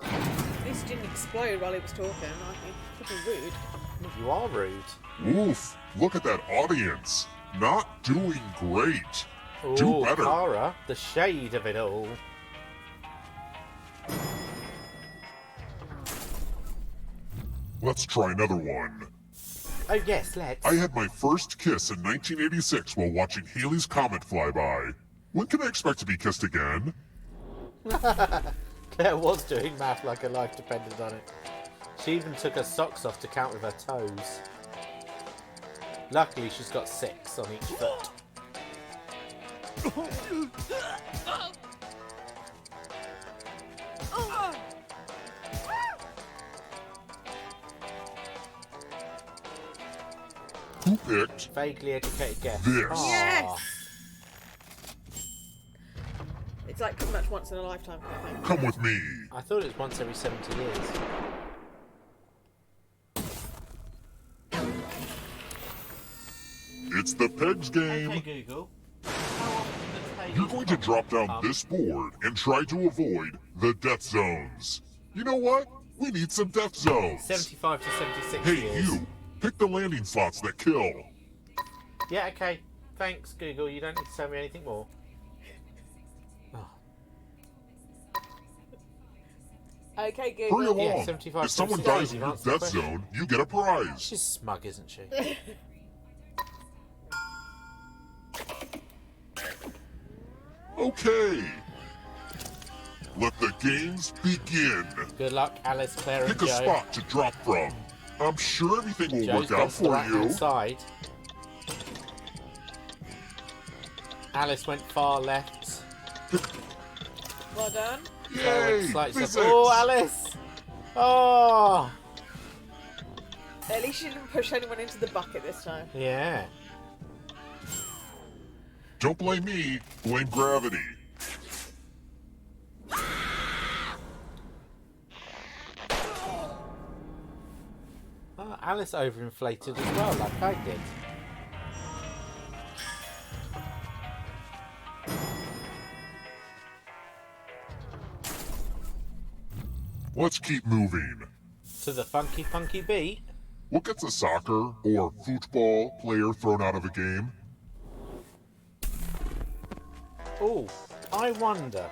At least it didn't explode while he was talking. Like, it's pretty rude. You are rude. Oof, look at that audience. Not doing great. Do Ooh, better. Cara, the shade of it all. Let's try another one. Oh yes, let's. I had my first kiss in 1986 while watching Halley's Comet fly by. When can I expect to be kissed again? Claire was doing math like her life depended on it. She even took her socks off to count with her toes. Luckily, she's got 6 on each foot. Who picked Vaguely educated guess. this? Aw. Yes! It's like pretty much once in a lifetime kind of thing. Come with me. I thought it was once every 70 years. It's the Pegs game. Okay, Google. You're going to drop down this board and try to avoid the death zones. You know what? We need some death zones. 75 to 76 Hey, years. you. Pick the landing slots that kill. Yeah, okay. Thanks, Google. You don't need to tell me anything more. Okay, Google. Hurry along. Yeah, 75 if someone 76, dies in your answer the death question. zone, you get a prize. She's smug, isn't she? Okay. Let the games begin. Good luck, Alice, Claire, and Pick a Joe. spot to drop from. I'm sure everything will Joe's work gone out to the for right-hand you. side. Alice went far left. Well done. Claire Yay! went slightly Physics. left. Oh, Alice! Oh! At least you didn't push anyone into the bucket this time. Yeah. Don't blame me. Blame gravity. Oh, Alice overinflated as well, like I did. Let's keep moving. To the funky, funky beat. What gets a soccer or football player thrown out of a game? Oh, I wonder.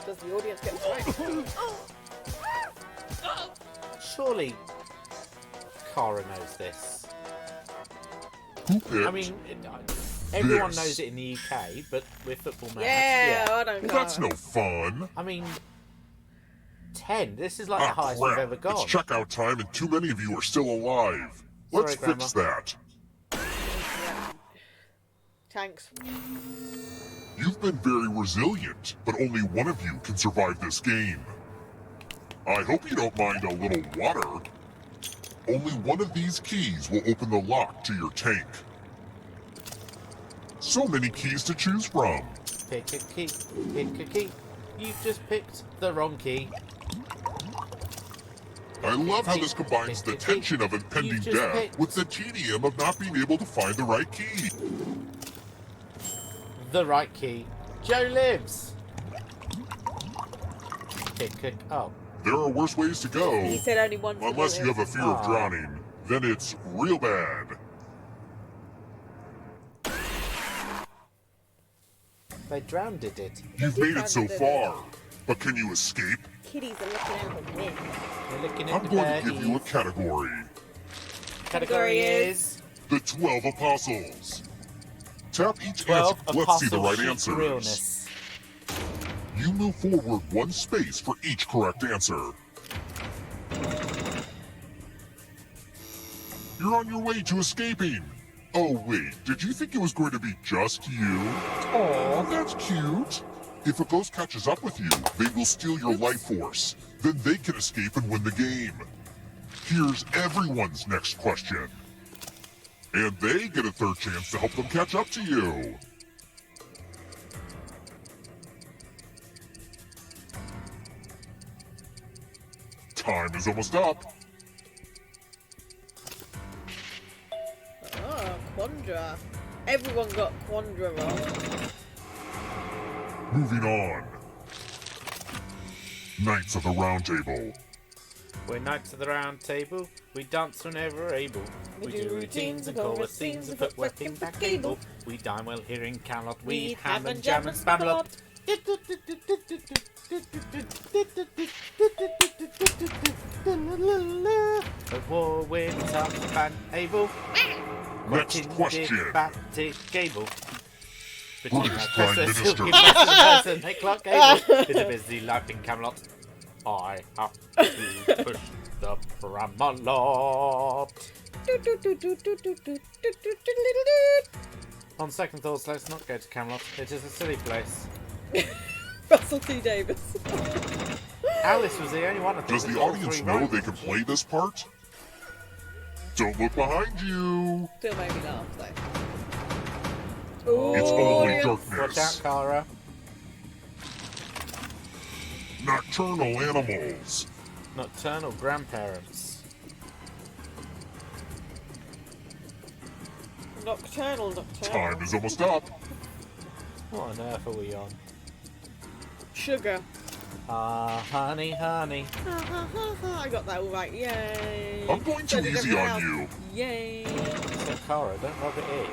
Does the audience get this right? Surely Cara knows this. Who picked? I mean, everyone This. knows it in the UK, but we're football mad. Yeah, I don't well, care. that's no fun. I mean, 10. This is like the Ah, highest we've crap. ever gone. It's checkout time and too many of you are still alive. Let's Sorry, fix that. Tanks. You've been very resilient, but only one of you can survive this game. I hope you don't mind a little water. Only one of these keys will open the lock to your tank. So many keys to choose from. Pick a key. Pick a key. You've just picked the wrong key. I love how this combines the tension of impending You just death picked- with the tedium of not being able to find the right key. The right key. Joe lives. Pick a... Oh. There are worse ways to go. He said only one. for Unless the you have a fear of Ah. drowning, then it's real bad. They drowned it. You've made it so far, but can you escape? Kiddies are looking out the wind. They're looking I'm at going to give you a category. Category is... The 12 Apostles. Tap each 12 answer. Let's see the right Apostle answers. Realness. You move forward one space for each correct answer. You're on your way to escaping. Oh wait, did you think it was going to be just you? Aw, that's cute. If a ghost catches up with you, they will steal your life force. Then they can escape and win the game. Here's everyone's next question. And they get a third chance to help them catch up to you. Time is almost up. Oh, Quandra. Everyone got Quandra wrong. Moving on. Knights of the Round Table. We're knights of the round table. We dance whenever we're able. We do routines and chorus scenes and footwork in back gable. We dine well here in Camelot. We ham and jam and spam a lot. The war wins up and able. Next question. Gable. British Prime Minister. Nick Clark Gable is a busy life in Camelot. I have to push the pram a lot. On second thoughts, let's not go to Camelot. It is a silly place. Russell T Davis. Alice was the only one. Does the audience know they can play this part? Don't look behind you. Still made me laugh though. It's only darkness. Watch out, Cara. Nocturnal animals. Nocturnal grandparents. Nocturnal. Time is almost up. What on earth are we on? Sugar. Ah, honey, honey. I got that all right. Yay. I'm going too easy on you. Yay. So, Cara, don't rub it in.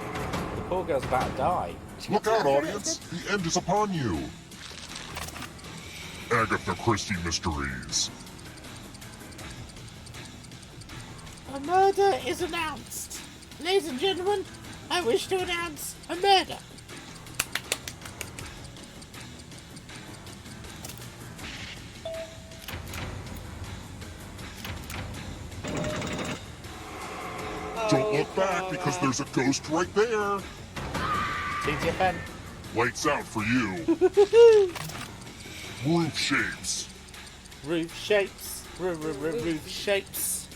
The poor girl's about to die. Look out, audience. The end is upon you. Agatha Christie Mysteries. A murder is announced. Ladies and gentlemen, I wish to announce a murder. Don't look back because there's a ghost right there. TTFN. Lights out for you. Roof shapes. Roof shapes. Roof shapes.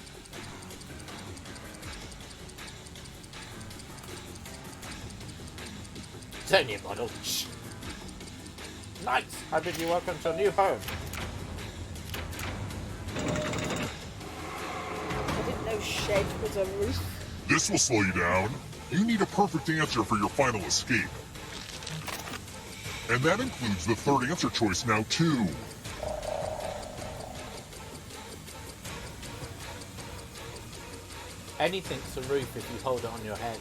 It's only a model. Shh. Knights, I bid you welcome to a new home. I didn't know shed was a roof. This will slow you down. You need a perfect answer for your final escape. And that includes the third answer choice now, too. Anything's a roof if you hold it on your head.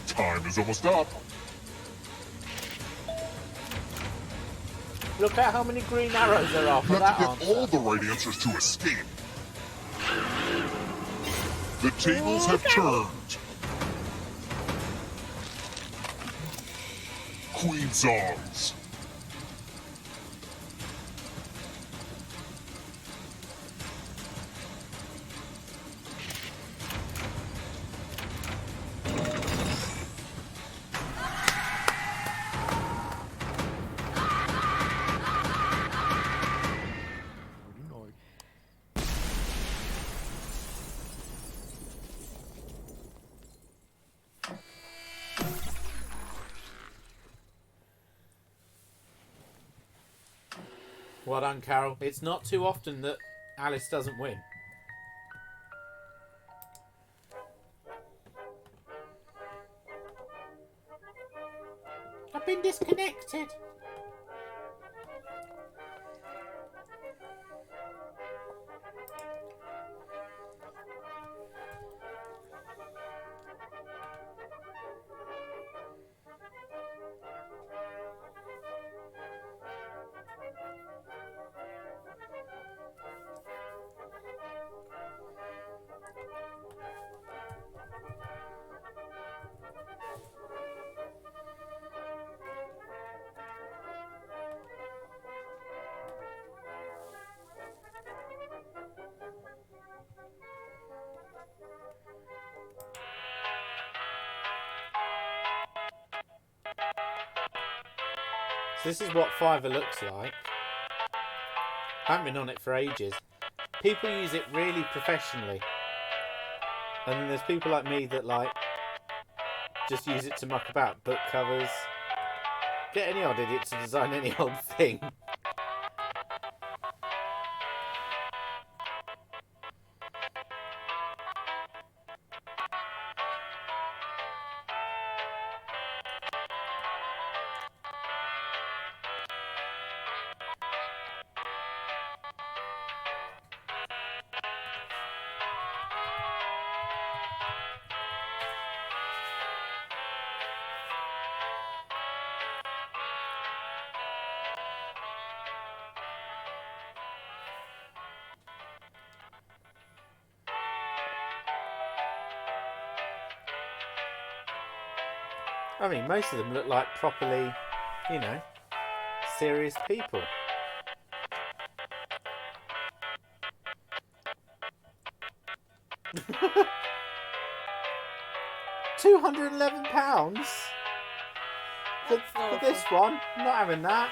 Time is almost up. Look at how many green arrows there are for You have that to answer. get all the right answers to escape. The tables have turned. Queen songs. Well done, Carol. It's not too often that Alice doesn't win. I've been disconnected. This is what Fiverr looks like. I haven't been on it for ages. People use it really professionally. And then there's people like me that like just use it to muck about. Book covers. Get any odd idiot to design any old thing. I mean, most of them look like properly, you know, serious people. £211 for this one. I'm not having that.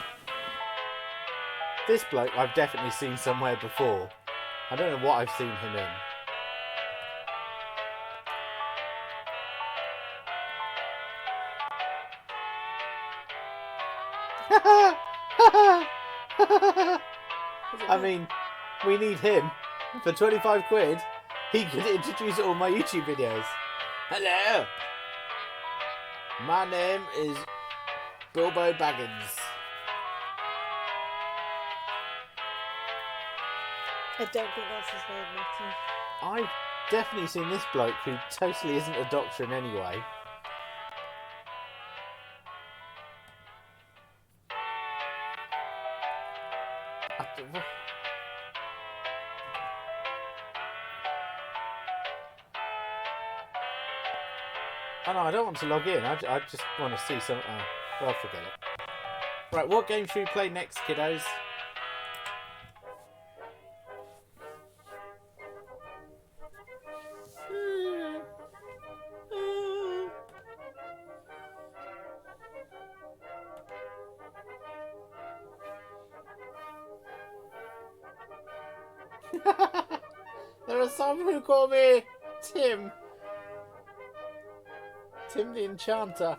This bloke I've definitely seen somewhere before. I don't know what I've seen him in. I mean, we need him. For 25 quid, he could introduce all my YouTube videos. Hello! My name is Bilbo Baggins. I don't think that's his name, Matty. I've definitely seen this bloke who totally isn't a doctor in any way. Oh no, I don't want to log in. I just want to see some. Oh, well, forget it. Right, what game should we play next, kiddos? There are some who call me Tim. Tim the Enchanter.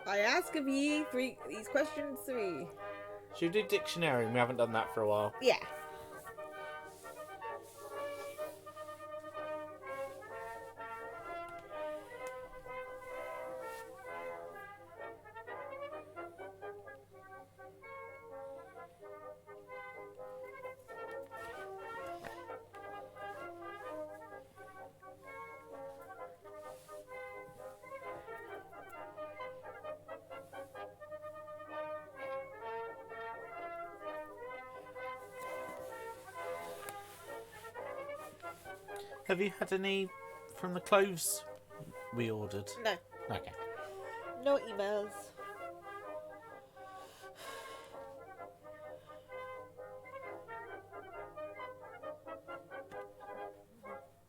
I ask of ye these questions 3. Should we do dictionary? We haven't done that for a while. Yeah. Have you had any from the clothes we ordered? No. Okay. No emails.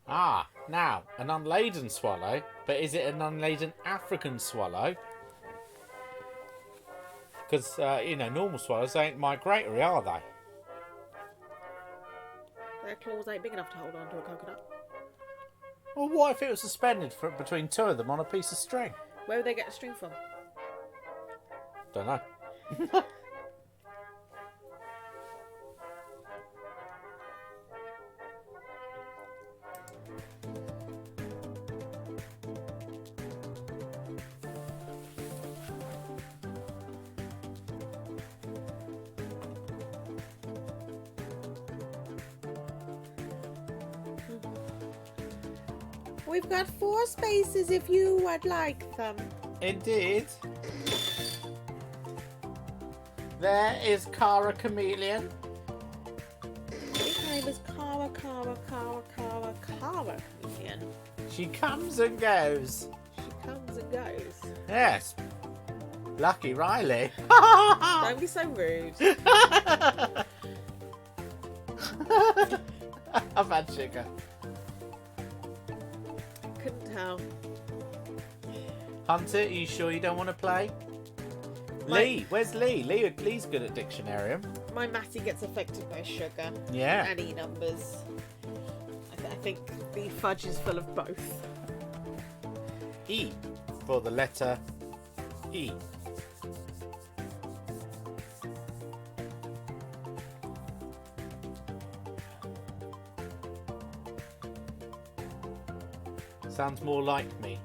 Ah, now, an unladen swallow. But is it an unladen African swallow? Because, you know, normal swallows ain't migratory, are they? Their claws ain't big enough to hold on to a coconut. Well, what if it was suspended between two of them on a piece of string? Where would they get the string from? Don't know. We've got 4 spaces if you would like them. Indeed. There is Cara Chameleon. His name is Cara Chameleon. She comes and goes. She comes and goes. Yes. Lucky Riley. Don't be so rude. I've had sugar. Couldn't tell. Hunter, are you sure you don't want to play? Lee, where's Lee? Lee's good at Dictionarium. My Matty gets affected by sugar. Yeah. And E-numbers. I think the fudge is full of both. E for the letter E. Sounds more like me.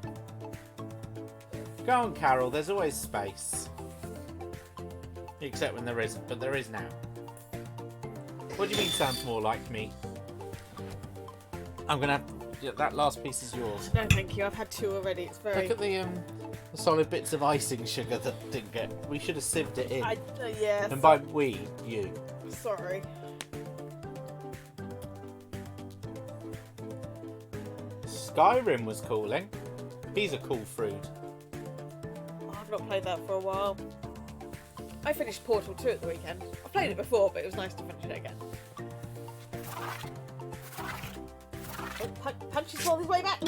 Go on, Carol, there's always space. Except when there isn't, but there is now. What do you mean sounds more like me? I'm gonna have... Yeah, that last piece is yours. No, thank you. I've had 2 already. It's very... Look at the solid bits of icing sugar that didn't get... We should have sieved it in. Yeah. And by we, you. Sorry. Skyrim was calling. He's a cool fruit. I've not played that for a while. I finished Portal 2 at the weekend. I've played it before, but it was nice to finish it again. Oh, punches all his way back.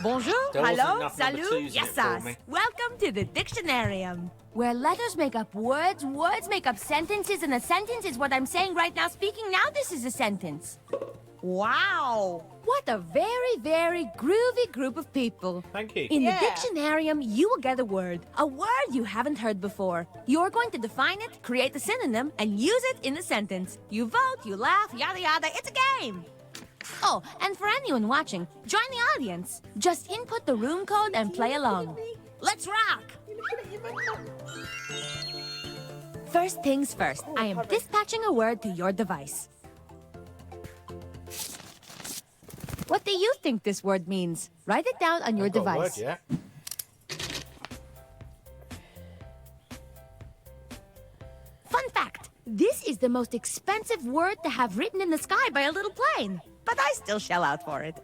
Bonjour, There wasn't hello, enough number salut, twos in it yes, for sir. me. Welcome to the Dictionarium. Where letters make up words, words make up sentences, and a sentence is what I'm saying right now. Speaking now, this is a sentence. Wow. What a very, very groovy group of people. Thank you. In Yeah. the Dictionarium, you will get a word you haven't heard before. You're going to define it, create a synonym, and use it in a sentence. You vote, you laugh, yada yada, it's a game. Oh, and for anyone watching, join the audience. Just input the room code and play along. Let's rock! First things first, I am dispatching a word to your device. What do you think this word means? Write it down on your I've got a device. word, yeah. Fun fact, this is the most expensive word to have written in the sky by a little plane. But I still shell out for it.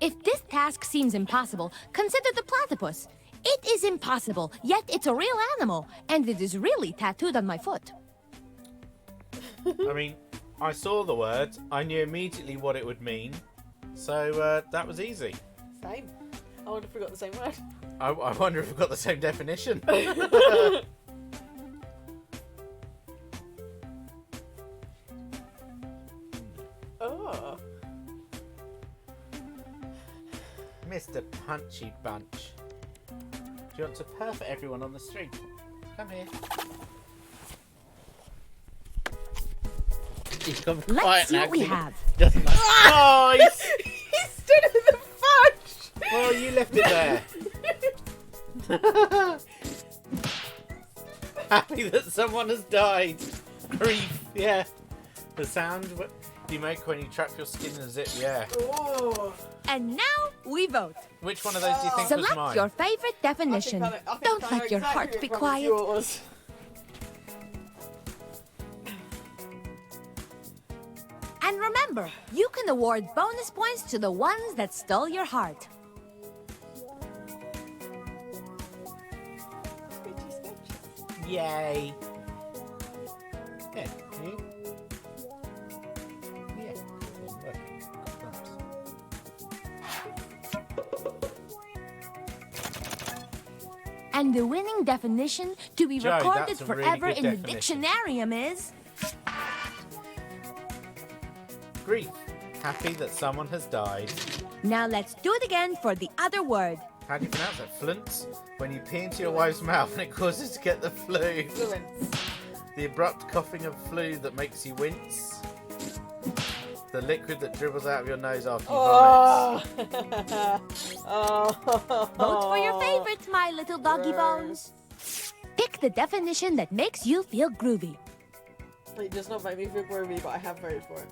If this task seems impossible, consider the platypus. It is impossible, yet it's a real animal, and it is really tattooed on my foot. I mean, I saw the word. I knew immediately what it would mean. So that was easy. Same. I wonder if we got the same word. I wonder if we've got the same definition. Oh. Mr. Punchy Bunch. Do you want to purr everyone on the street? Come here. He's gone quiet Let's see now what we 'cause he have. doesn't like... Oh, He stood in the fudge! well, you left it there. Happy that someone has died. Grief, yeah. The sound you make when you trap your skin in a zip, yeah. Oh. And now we vote. Which one of those do you think was Select mine? your favorite definition. I think Don't I know let your exactly heart which be one was quiet. yours. And remember, you can award bonus points to the ones that stole your heart. Yay. Yeah, you? Yeah. And the winning definition to be Joe, recorded that's a really forever good in the definition. Dictionarium is... Grief. Happy that someone has died. Now let's do it again for the other word. How do you pronounce it? Flunts? When you pee into your wife's mouth and it causes to get the flu. Fluence. The abrupt coughing of flu that makes you wince. The liquid that dribbles out of your nose after you vomit. Oh. Vote for your favorite, my little doggy bones. Pick the definition that makes you feel groovy. It does not make me feel groovy, but I have voted for it.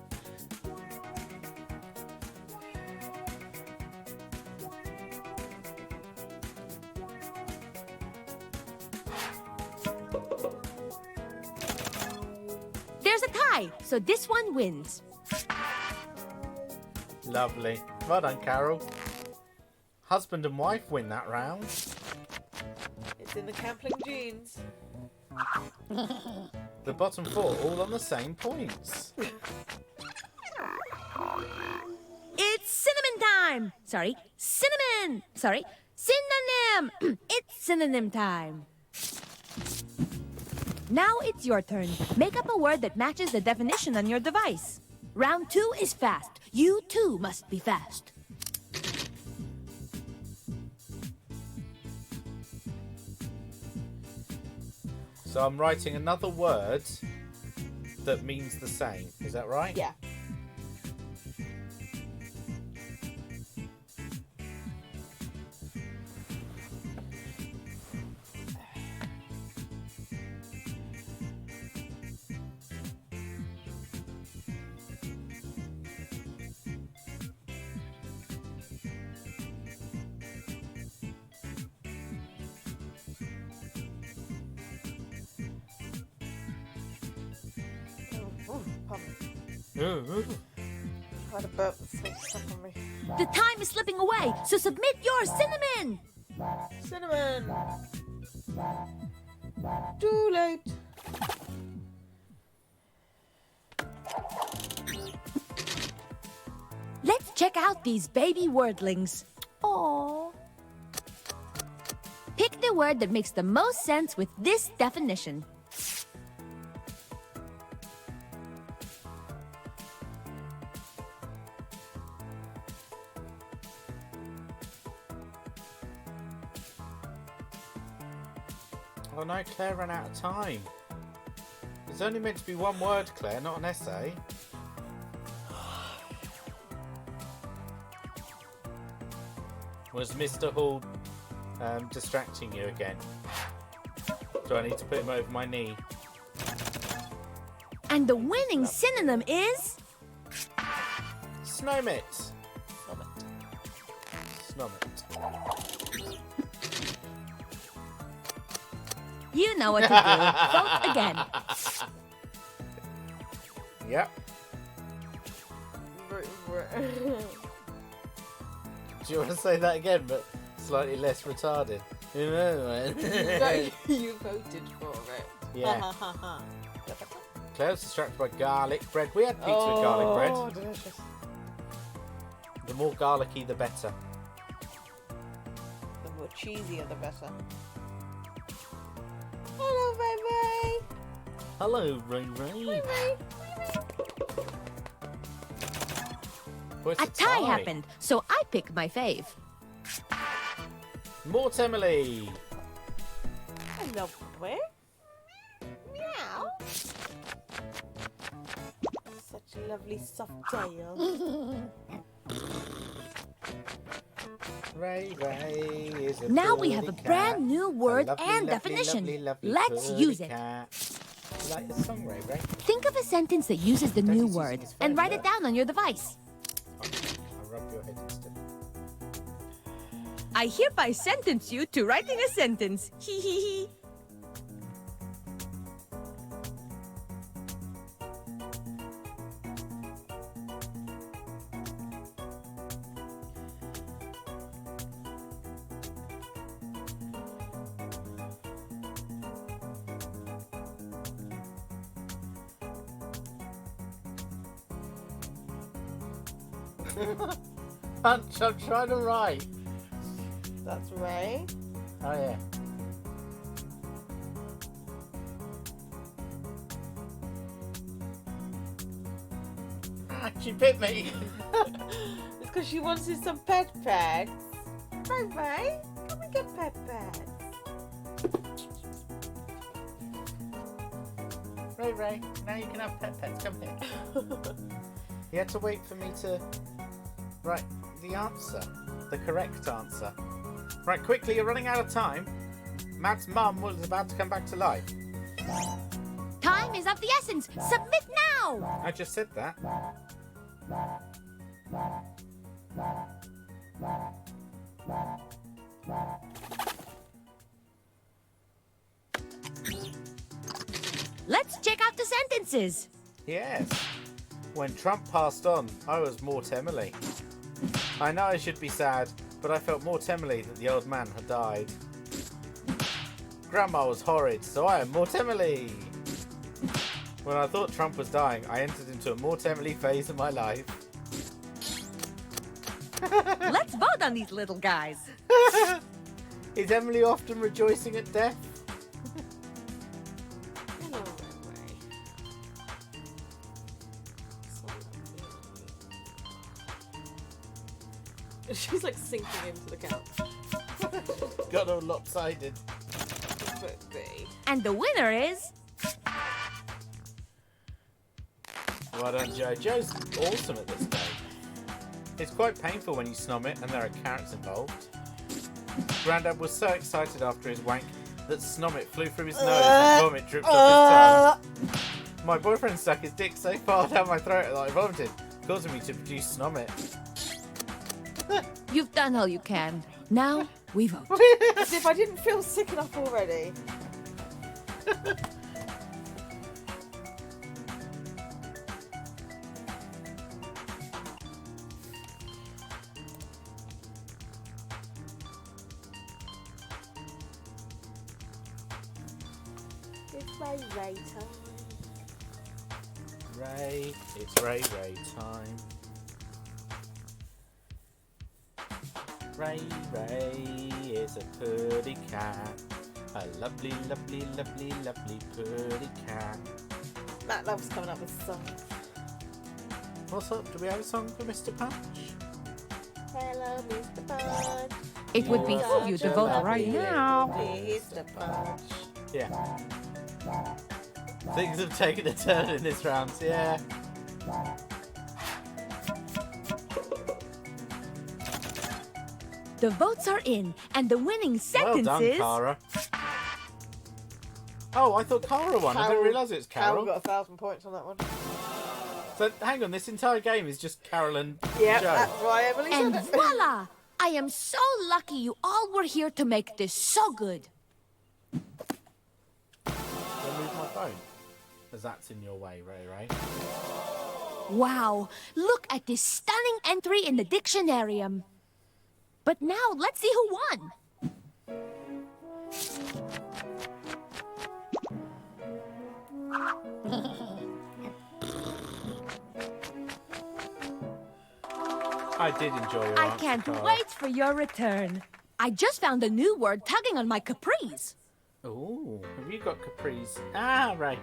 There's a tie, so this one wins. Lovely. Well done, Carol. Husband and wife win that round. It's in the Campling genes. The bottom 4 all on the same points. It's cinnamon time! Sorry, cinnamon! Sorry, synonym! It's synonym time. Now it's your turn. Make up a word that matches the definition on your device. Round 2 is fast. You too must be fast. So I'm writing another word that means the same. Is that right? Yeah. I had a burp that's stuck on me. The time is slipping away, so submit your cinnamon! Cinnamon! Too late. Let's check out these baby wordlings. Aww. Pick the word that makes the most sense with this definition. Oh no, Claire ran out of time. There's only meant to be one word, Claire, not an essay. Was Mr. Hall distracting you again? Do I need to put him over my knee? And the winning synonym is... Snowmit. Snowmit. You know what to do. Vote again. Yep. Do you want to say that again, but slightly less retarded? You voted for it. Yeah. Claire was distracted by garlic bread. We had pizza with garlic bread. Oh, delicious. The more garlicky, the better. The more cheesier, the better. Hello, Ray Ray. Hello, Ray Ray. Ray Ray. Oh, it's A tie happened, so I pick my fave. Mort Emily. Hello, Ray. Meow. Such a lovely soft tail. Ray Ray is a Now we have a purdy brand cat. new word A lovely, and lovely, definition. lovely, lovely Let's purdy use it. cat. You like the song, Ray Ray? Think of a sentence that uses the Don't new use word his phone, and write it look. down on your device. I'll rub your head instead. I hereby sentence you to writing a sentence. Hee hee hee. Punch, I'm trying to write. That's Ray. Oh, yeah. Ah, she bit me. It's because she wanted some pet pets. Ray Ray, come and get pet pets. Ray Ray, now you can have pets. Come here. You had to wait for me to write the answer, the correct answer. Right, quickly, you're running out of time. Matt's mum was about to come back to life. Time is of the essence. Submit now. I just said that. Let's check out the sentences. Yes. When Trump passed on, I was Mort Emily. I know I should be sad, but I felt Mort Emily that the old man had died. Grandma was horrid, so I am Mort Emily. When I thought Trump was dying, I entered into a Mort Emily phase of my life. Let's vote on these little guys. Is Emily often rejoicing at death? Hello, Ray. So lovely. She's like sinking into the couch. Got all lopsided. But B. And the winner is... Well done, Joe. Joe's awesome at this game. It's quite painful when you snom it and there are carrots involved. Grandad was so excited after his wank that Snommit flew through his nose and vomit dripped off his tongue. My boyfriend stuck his dick so far down my throat that I vomited, causing me to produce Snommit. You've done all you can. Now, we vote. As if I didn't feel sick enough already. It's Ray time. Ray, it's Ray time. Ray is a purdy cat. A lovely, lovely, lovely, lovely purdy cat. Matt loves coming up with songs. What's up? Do we have a song for Mr. Punch? Hello, Mr. Punch. It would be You're cool of you to such a vote lovely right now. Mr. Punch. Yeah. Things have taken a turn in this round, yeah. The votes are in, and the winning sentence Well done, is... Cara. Oh, I thought Cara won. I didn't realise it was Carol. Carol got 1,000 points on that one. So, hang on, this entire game is just Carol and Yeah, Joe. that's why Emily And said it. voila! I am so lucky you all were here to make this so good. Can I move my phone? As that's in your way, Ray. Wow, look at this stunning entry in the dictionarium. But now, let's see who won. I did enjoy your I answer, can't Cara. wait for your return. I just found a new word tugging on my capris. Ooh, have you got capris? Ah, Ray.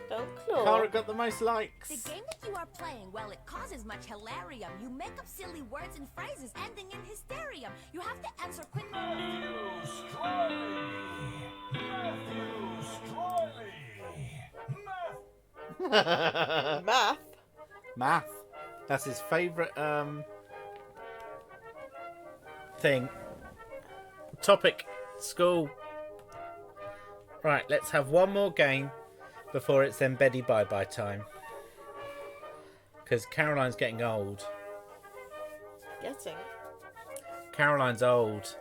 Don't claw. Cara got the most The likes. game that you are playing, well, it causes much hilarium. You make up silly words and phrases ending in hysterium. You have to answer quick. Math. Math. That's his favourite thing. Topic. School. Right, let's have one more game before it's then beddy bye-bye time. Because Caroline's getting old. Getting. Caroline's old.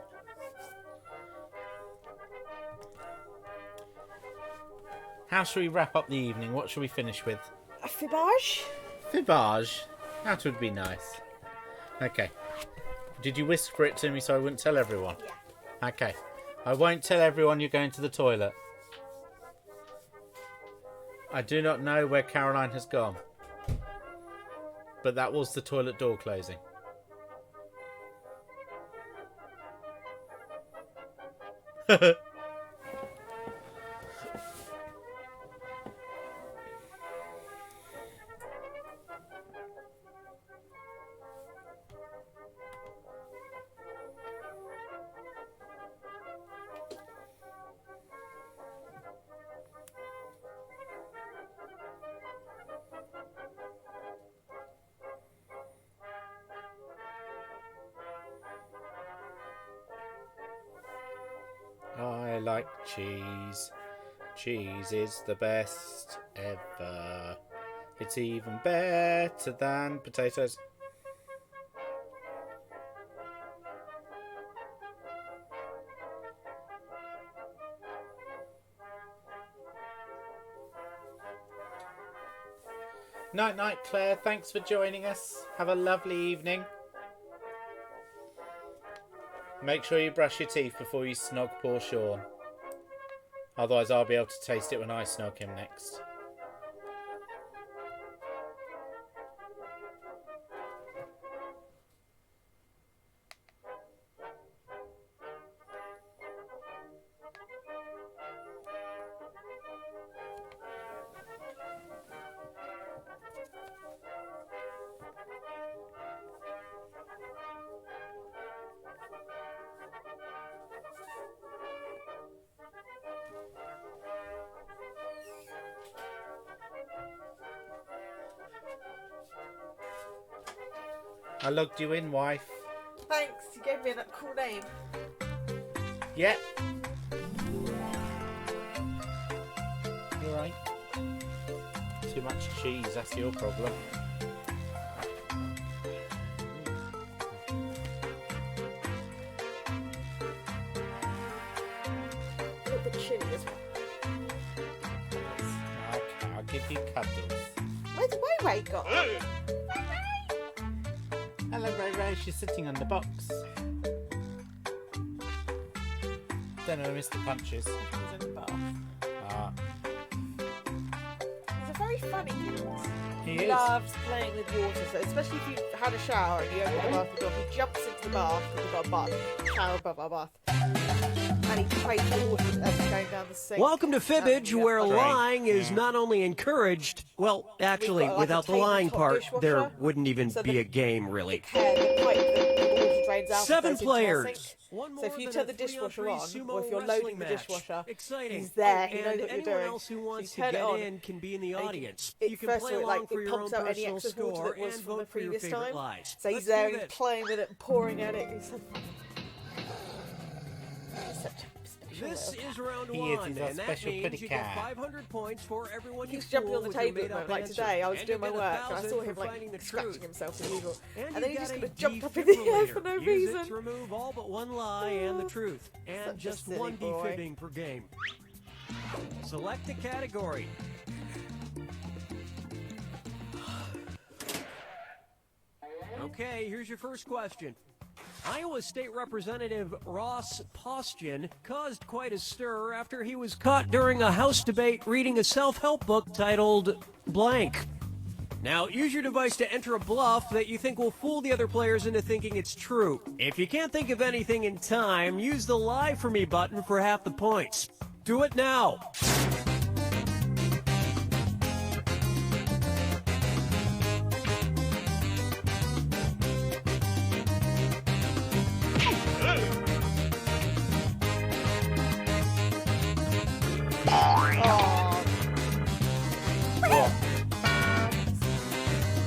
How shall we wrap up the evening? What shall we finish with? A fibbage? Fibbage. That would be nice. Okay. Did you whisper it to me so I wouldn't tell everyone? Yeah. Okay. I won't tell everyone you're going to the toilet. I do not know where Caroline has gone. But that was the toilet door closing. I like cheese. Cheese is the best ever. It's even better than potatoes. Night night, Claire. Thanks for joining us. Have a lovely evening. Make sure you brush your teeth before you snog poor Sean. Otherwise I'll be able to taste it when I snog him next. I logged you in, wife. Thanks, you gave me that cool name. Yep. You're right. Too much cheese, that's your problem. A little bit chilly as well. Okay, I'll give you cuddles. Where's Ray Ray gone? Hello, Ray Ray. She's sitting on the box. Don't know, Mr. Punches. He's in the bath. Ah. He's a very funny kid. He He is. loves playing with water, so especially if you've had a shower and you open the bathroom door, he jumps into the bath because we've got a bath, shower above our bath. And he plays with water as it's going down the sink. Welcome to Fibbage, Yeah, where okay. lying is not only encouraged, well, actually, We've got, like, without a the lying tabletop part, dishwasher. there wouldn't even So be the- a game, really. The pipe that the water drains out. 7 goes into our players. sink. One So if more you than turn a the dishwasher 3-on-3 on, sumo or if you're wrestling loading the match. dishwasher, Exciting. he's there, he and knows what you're anyone doing. else who So wants you to turn it get on, in can be in the audience. It You can first play of all, along like, for it your own pumps out any personal excess water score that was and from the vote for your previous favorite time. lies. So he's Let's there, do he's this. playing with it, and pouring at it. He's such a special This little is round He is, one, he's our and that special means pretty you get cat. 500 points for everyone you He's jumping on fool the with your table at the made-up moment. Like answer. today, I was And doing you my get work and I 1,000 saw him for like finding the scratching truth. himself as usual. And And then he you just got kind a of jumped up in the air for no defibrillator. Use reason. it to remove all but one lie and the truth. And Such a just silly one boy. defibbing per game. Select a category. Okay, here's your first question. Iowa State Representative Ross Postjan caused quite a stir after he was caught during a House debate reading a self-help book titled Blank. Now, use your device to enter a bluff that you think will fool the other players into thinking it's true. If you can't think of anything in time, use the Lie For Me button for half the points. Do it now.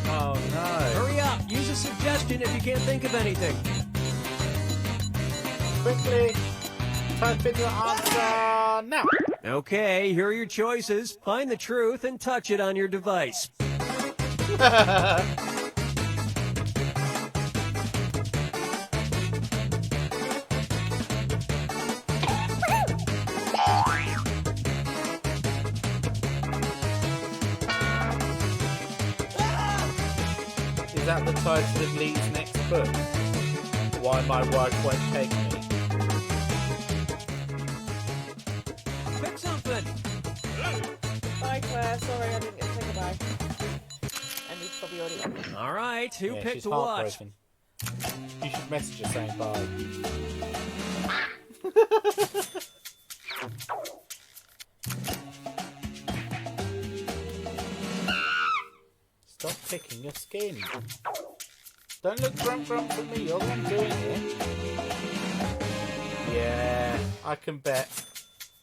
Oh no. Hurry up. Use a suggestion if you can't think of anything. Quickly, type in your answer now. Okay, here are your choices. Find the truth and touch it on your device. Is that the title of Lee's next book? Why My Wife Won't Take Me? Pick something. Bye, Claire. Sorry, I didn't get to say goodbye. And he's probably already gone. All right, who Yeah, picked she's to watch? heartbroken. You should message her saying bye. Stop picking your skin. Don't look grump at me, you're the one doing it. Yeah, I can bet.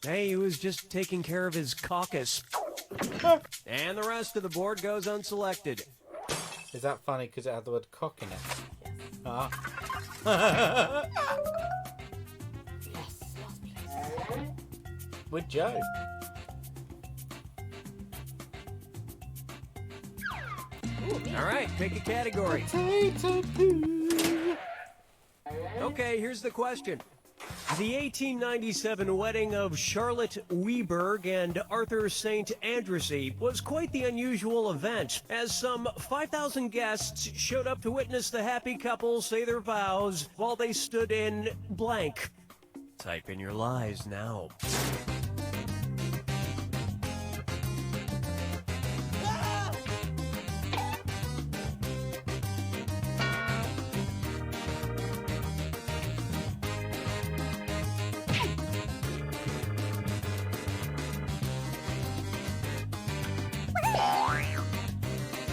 Hey, he was just taking care of his caucus. And the rest of the board goes unselected. Is that funny because it had the word cock in it? Ah. With Joe. All right, pick a category. Potato poo. Okay, here's the question. The 1897 wedding of Charlotte Weberg and Arthur St. Andresy was quite the unusual event, as some 5,000 guests showed up to witness the happy couple say their vows while they stood in blank. Type in your lies now.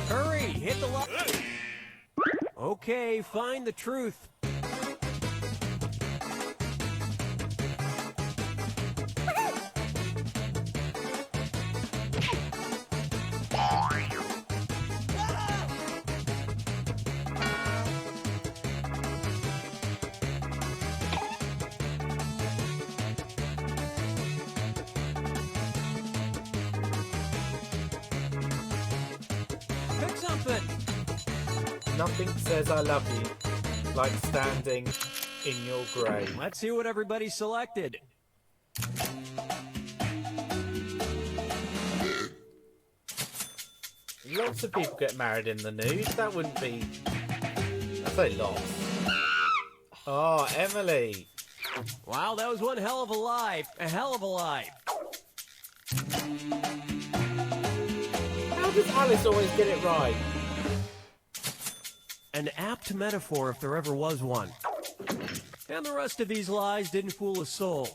Hurry, hit the lock. Okay, find the truth. Pick something. Nothing says I love you like standing in your grave. Let's see what everybody selected. Lots of people get married in the nude. That wouldn't be... I say lots. Oh, Emily. Wow, that was one hell of a lie. A hell of a lie. How does Alice always get it right? An apt metaphor if there ever was one. And the rest of these lies didn't fool a soul.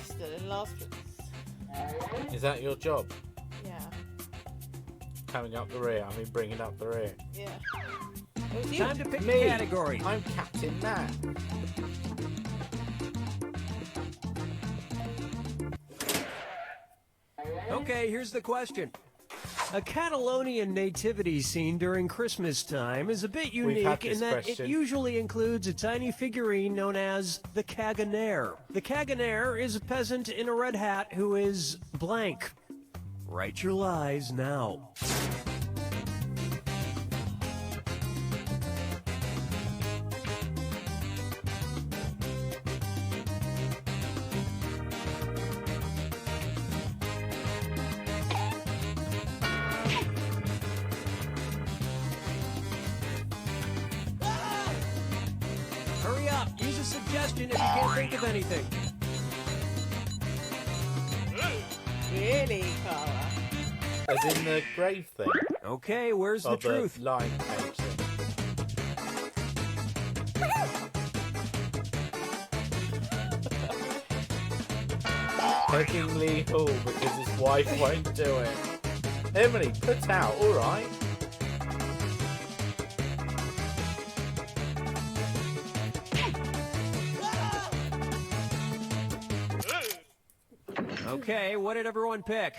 Still in last place. Is that your job? Yeah. Coming up the rear. I mean, bringing up the rear. Yeah. It was you. Time to pick Me. the category. I'm Captain Nat. Okay, here's the question. A Catalonian nativity scene during Christmas time is a bit We've had unique this in that question. it usually includes a tiny figurine known as the Caganer. The Caganer is a peasant in a red hat who is blank. Write your lies now. Hurry up, use a suggestion if you can't think of anything. Really, Carla? As in the grave thing. Okay, where's the Or truth? line page thing. Pegging Lee Hall because his wife won't do it. Emily, put out, alright. Okay, what did everyone pick?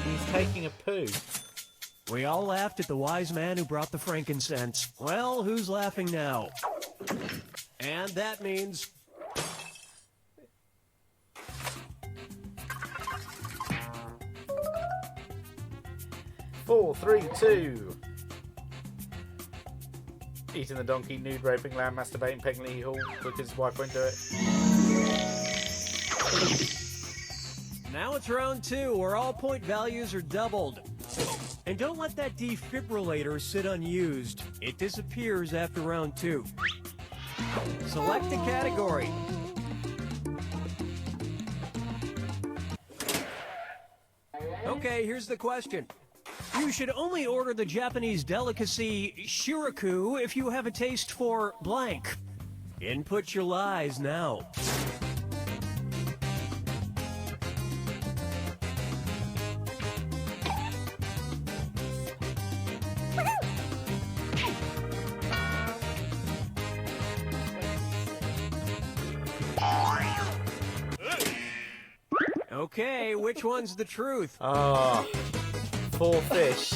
He's taking a poo. We all laughed at the wise man who brought the frankincense. Well, who's laughing now? And that means... 4, 3, 2. Eating the donkey, nude, raping lamb, masturbating, pegging Lee Hall because his wife won't do it. Now it's round 2, where all point values are doubled. And don't let that defibrillator sit unused. It disappears after round 2. Select the category. Okay, here's the question. You should only order the Japanese delicacy shiraku if you have a taste for blank. Input your lies now. Okay, which one's the truth? Ah, 4 fish.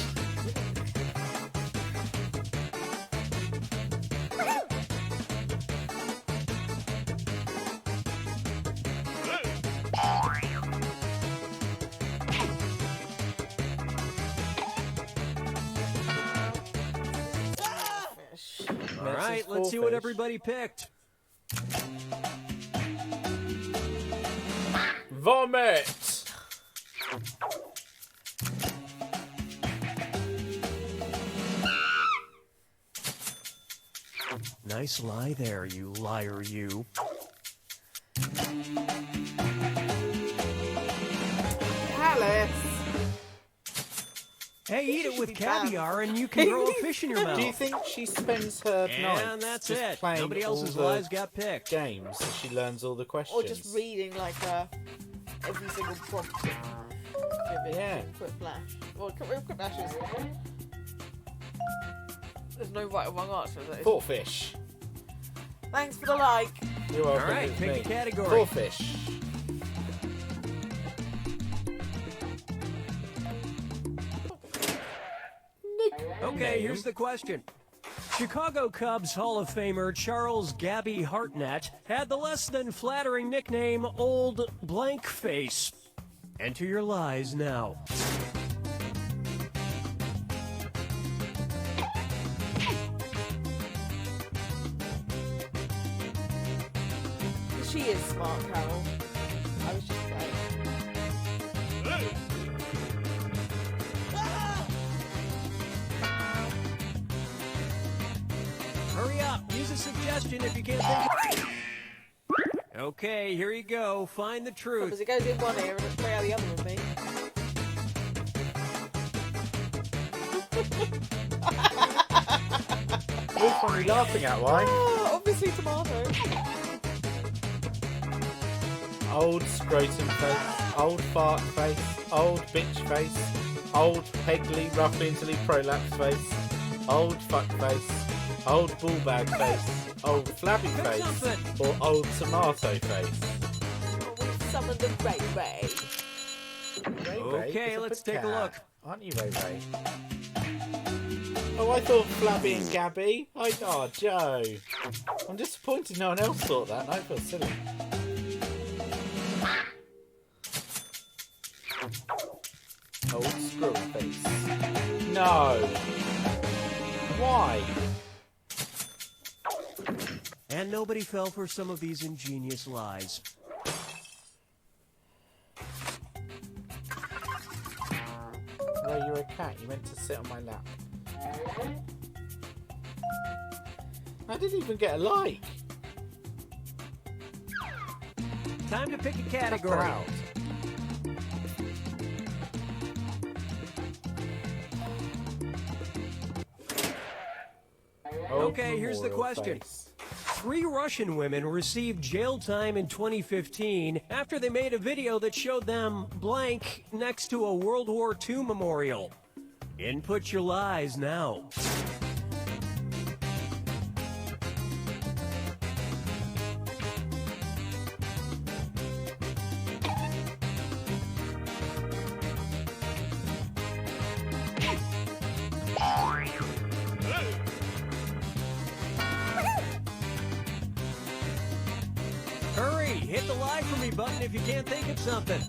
right, let's see what everybody picked. Vomit! Nice lie there, you liar, you. Alice! Hey, eat it with be banned. caviar and you can grow a fish in your mouth. Do you think she spends her nights And that's just it. playing Nobody all else's the lies got picked. games so she learns all the questions? Or just reading like every single prompt. Yeah. Quick flash. Well, quick flash is. There's no right or wrong answer. Four fish. Thanks for the like. You're welcome. All right, it's pick me. a category. Four fish. Okay, here's the question. Chicago Cubs Hall of Famer Charles "Gabby" Hartnett had the less than flattering nickname Old Blank Face. Enter your lies now. She is smart, Carol. I was just saying. Hurry up. Use a suggestion if you can't think of it. Okay, here you go. Find the truth. Because it goes in one ear and it's straight out the other with me. Which one are you laughing at, why? Oh, obviously tomato. Old scrotum face, old fart face, old bitch face, old pegly, roughly until he prolapse face, old fuck face, old ballbag face, old flabby Pick face, something. or old tomato face. Oh, we've summoned the Ray Ray. Ray Ray Okay, is let's big take a cat. look. Aren't you, Ray Ray? Oh, I thought Flabby and Gabby. Oh, Joe. I'm disappointed no one else thought that. I feel silly. Old screwy face. No. Why? And nobody fell for some of these ingenious lies. No, you're a cat. You meant to sit on my lap. I didn't even get a like. Time to pick a category. Proud. Okay, here's the Memorial question. face. 3 Russian women received jail time in 2015 after they made a video that showed them blank next to a World War II memorial. Input your lies now. Hurry, hit the lie for me button if you can't think of something.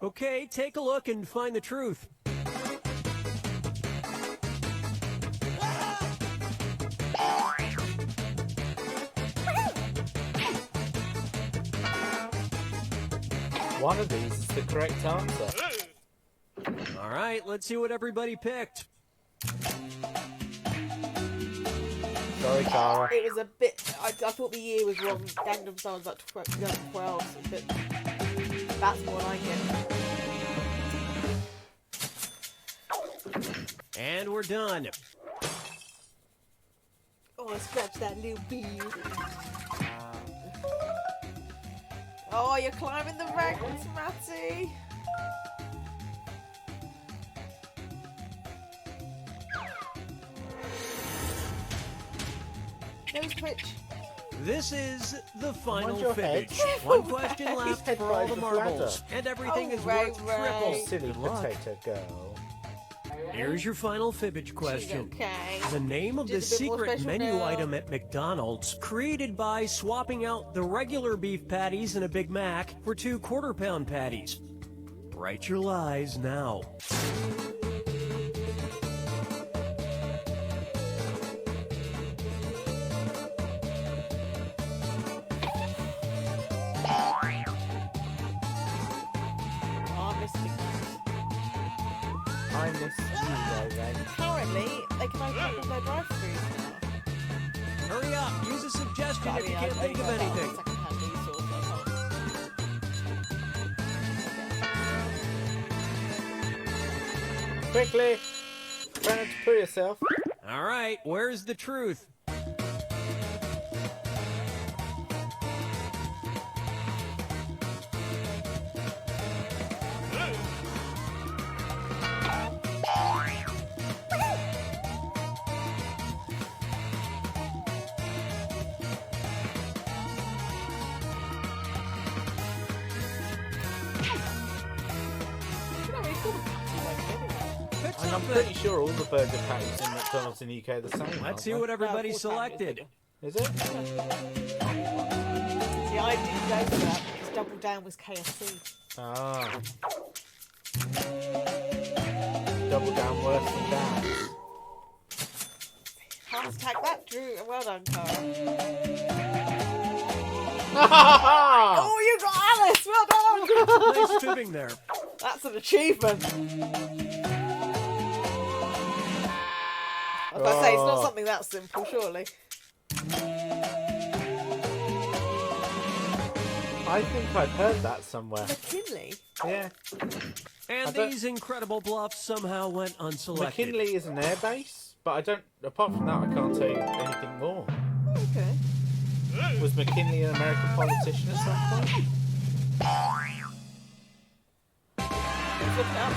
Okay, take a look and find the truth. One of these is the correct answer. All right, let's see what everybody picked. Sorry, Cara. It was a bit. I thought the year was wrong. Gangnam Style was like 2012, so it's a bit. That's more like it. And we're done. Oh, I scratched that little beard. Oh, you're climbing the ranks, Matty. Nose twitch. This is the final your head. fibbage. One question His left head for all right the the marbles. ladder. And everything Oh, is Ray, worth Ray. triple. Silly Good luck. potato girl. Here's your final fibbage question. Okay. The name of the Just a bit more secret special menu now. item at McDonald's, created by swapping out the regular beef patties in a Big Mac for 2 quarter-pound patties. Write your lies now. they can open up all their drive-throughs now. Hurry up. Use a suggestion But, I if mean, you can't I think of know about anything. second-hand resource, I can't. Quickly! Try not to poo yourself. All right, where's the truth? Pick And I'm something. pretty sure all the burger patties in McDonald's in the UK are the same. Let's aren't see they? what everybody No, of course selected. Is it? See, I didn't go for that because Double Down was KFC. Ah. Double down worse than that. Hashtag that, Drew. Well done, Carl. Oh! Oh, you got Alice! Well done! Nice fibbing there. That's an achievement. I was about to say, it's not something that simple, surely. I think I've heard that somewhere. McKinley? Yeah. And I don't- these incredible bluffs somehow went unselected. McKinley is an airbase, but I don't. Apart from that, I can't tell you anything more. Okay. Was McKinley an American politician at some point? Let's look it up.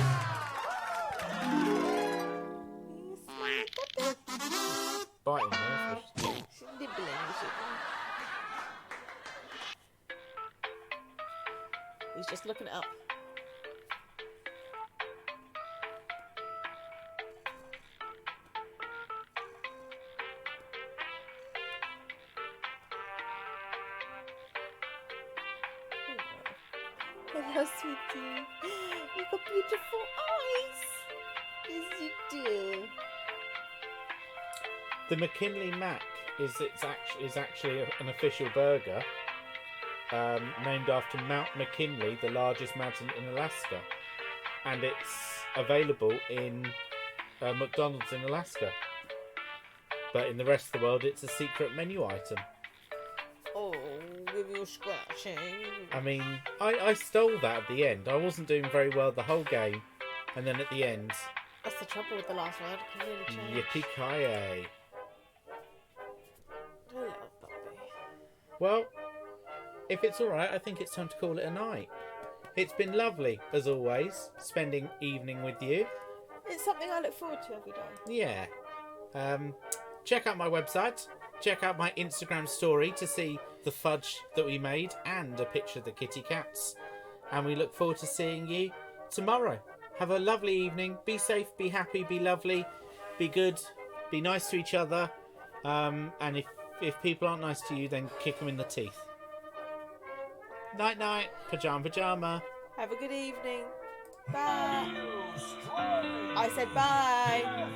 Biting there. She's nibbling, is she? He's just looking it up. Hello, sweetie. You got beautiful eyes. Yes, you do. The McKinley Mac is actually an official burger named after Mount McKinley, the largest mountain in Alaska, and it's available in McDonald's in Alaska. But in the rest of the world, it's a secret menu item. Oh, give you a scratching. I mean, I stole that at the end. I wasn't doing very well the whole game, and then at the end, That's the trouble with the last word. It can really change. yippee-ki-yay. Hello, puppy. Well, if it's alright, I think it's time to call it a night. It's been lovely, as always, spending evening with you. It's something I look forward to every day. Yeah. Check out my website. Check out my Instagram story to see the fudge that we made and a picture of the kitty cats. And we look forward to seeing you tomorrow. Have a lovely evening. Be safe, be happy, be lovely, be good, be nice to each other. And if people aren't nice to you, then kick them in the teeth. Night night. Pajama pajama. Have a good evening. Bye. I said bye.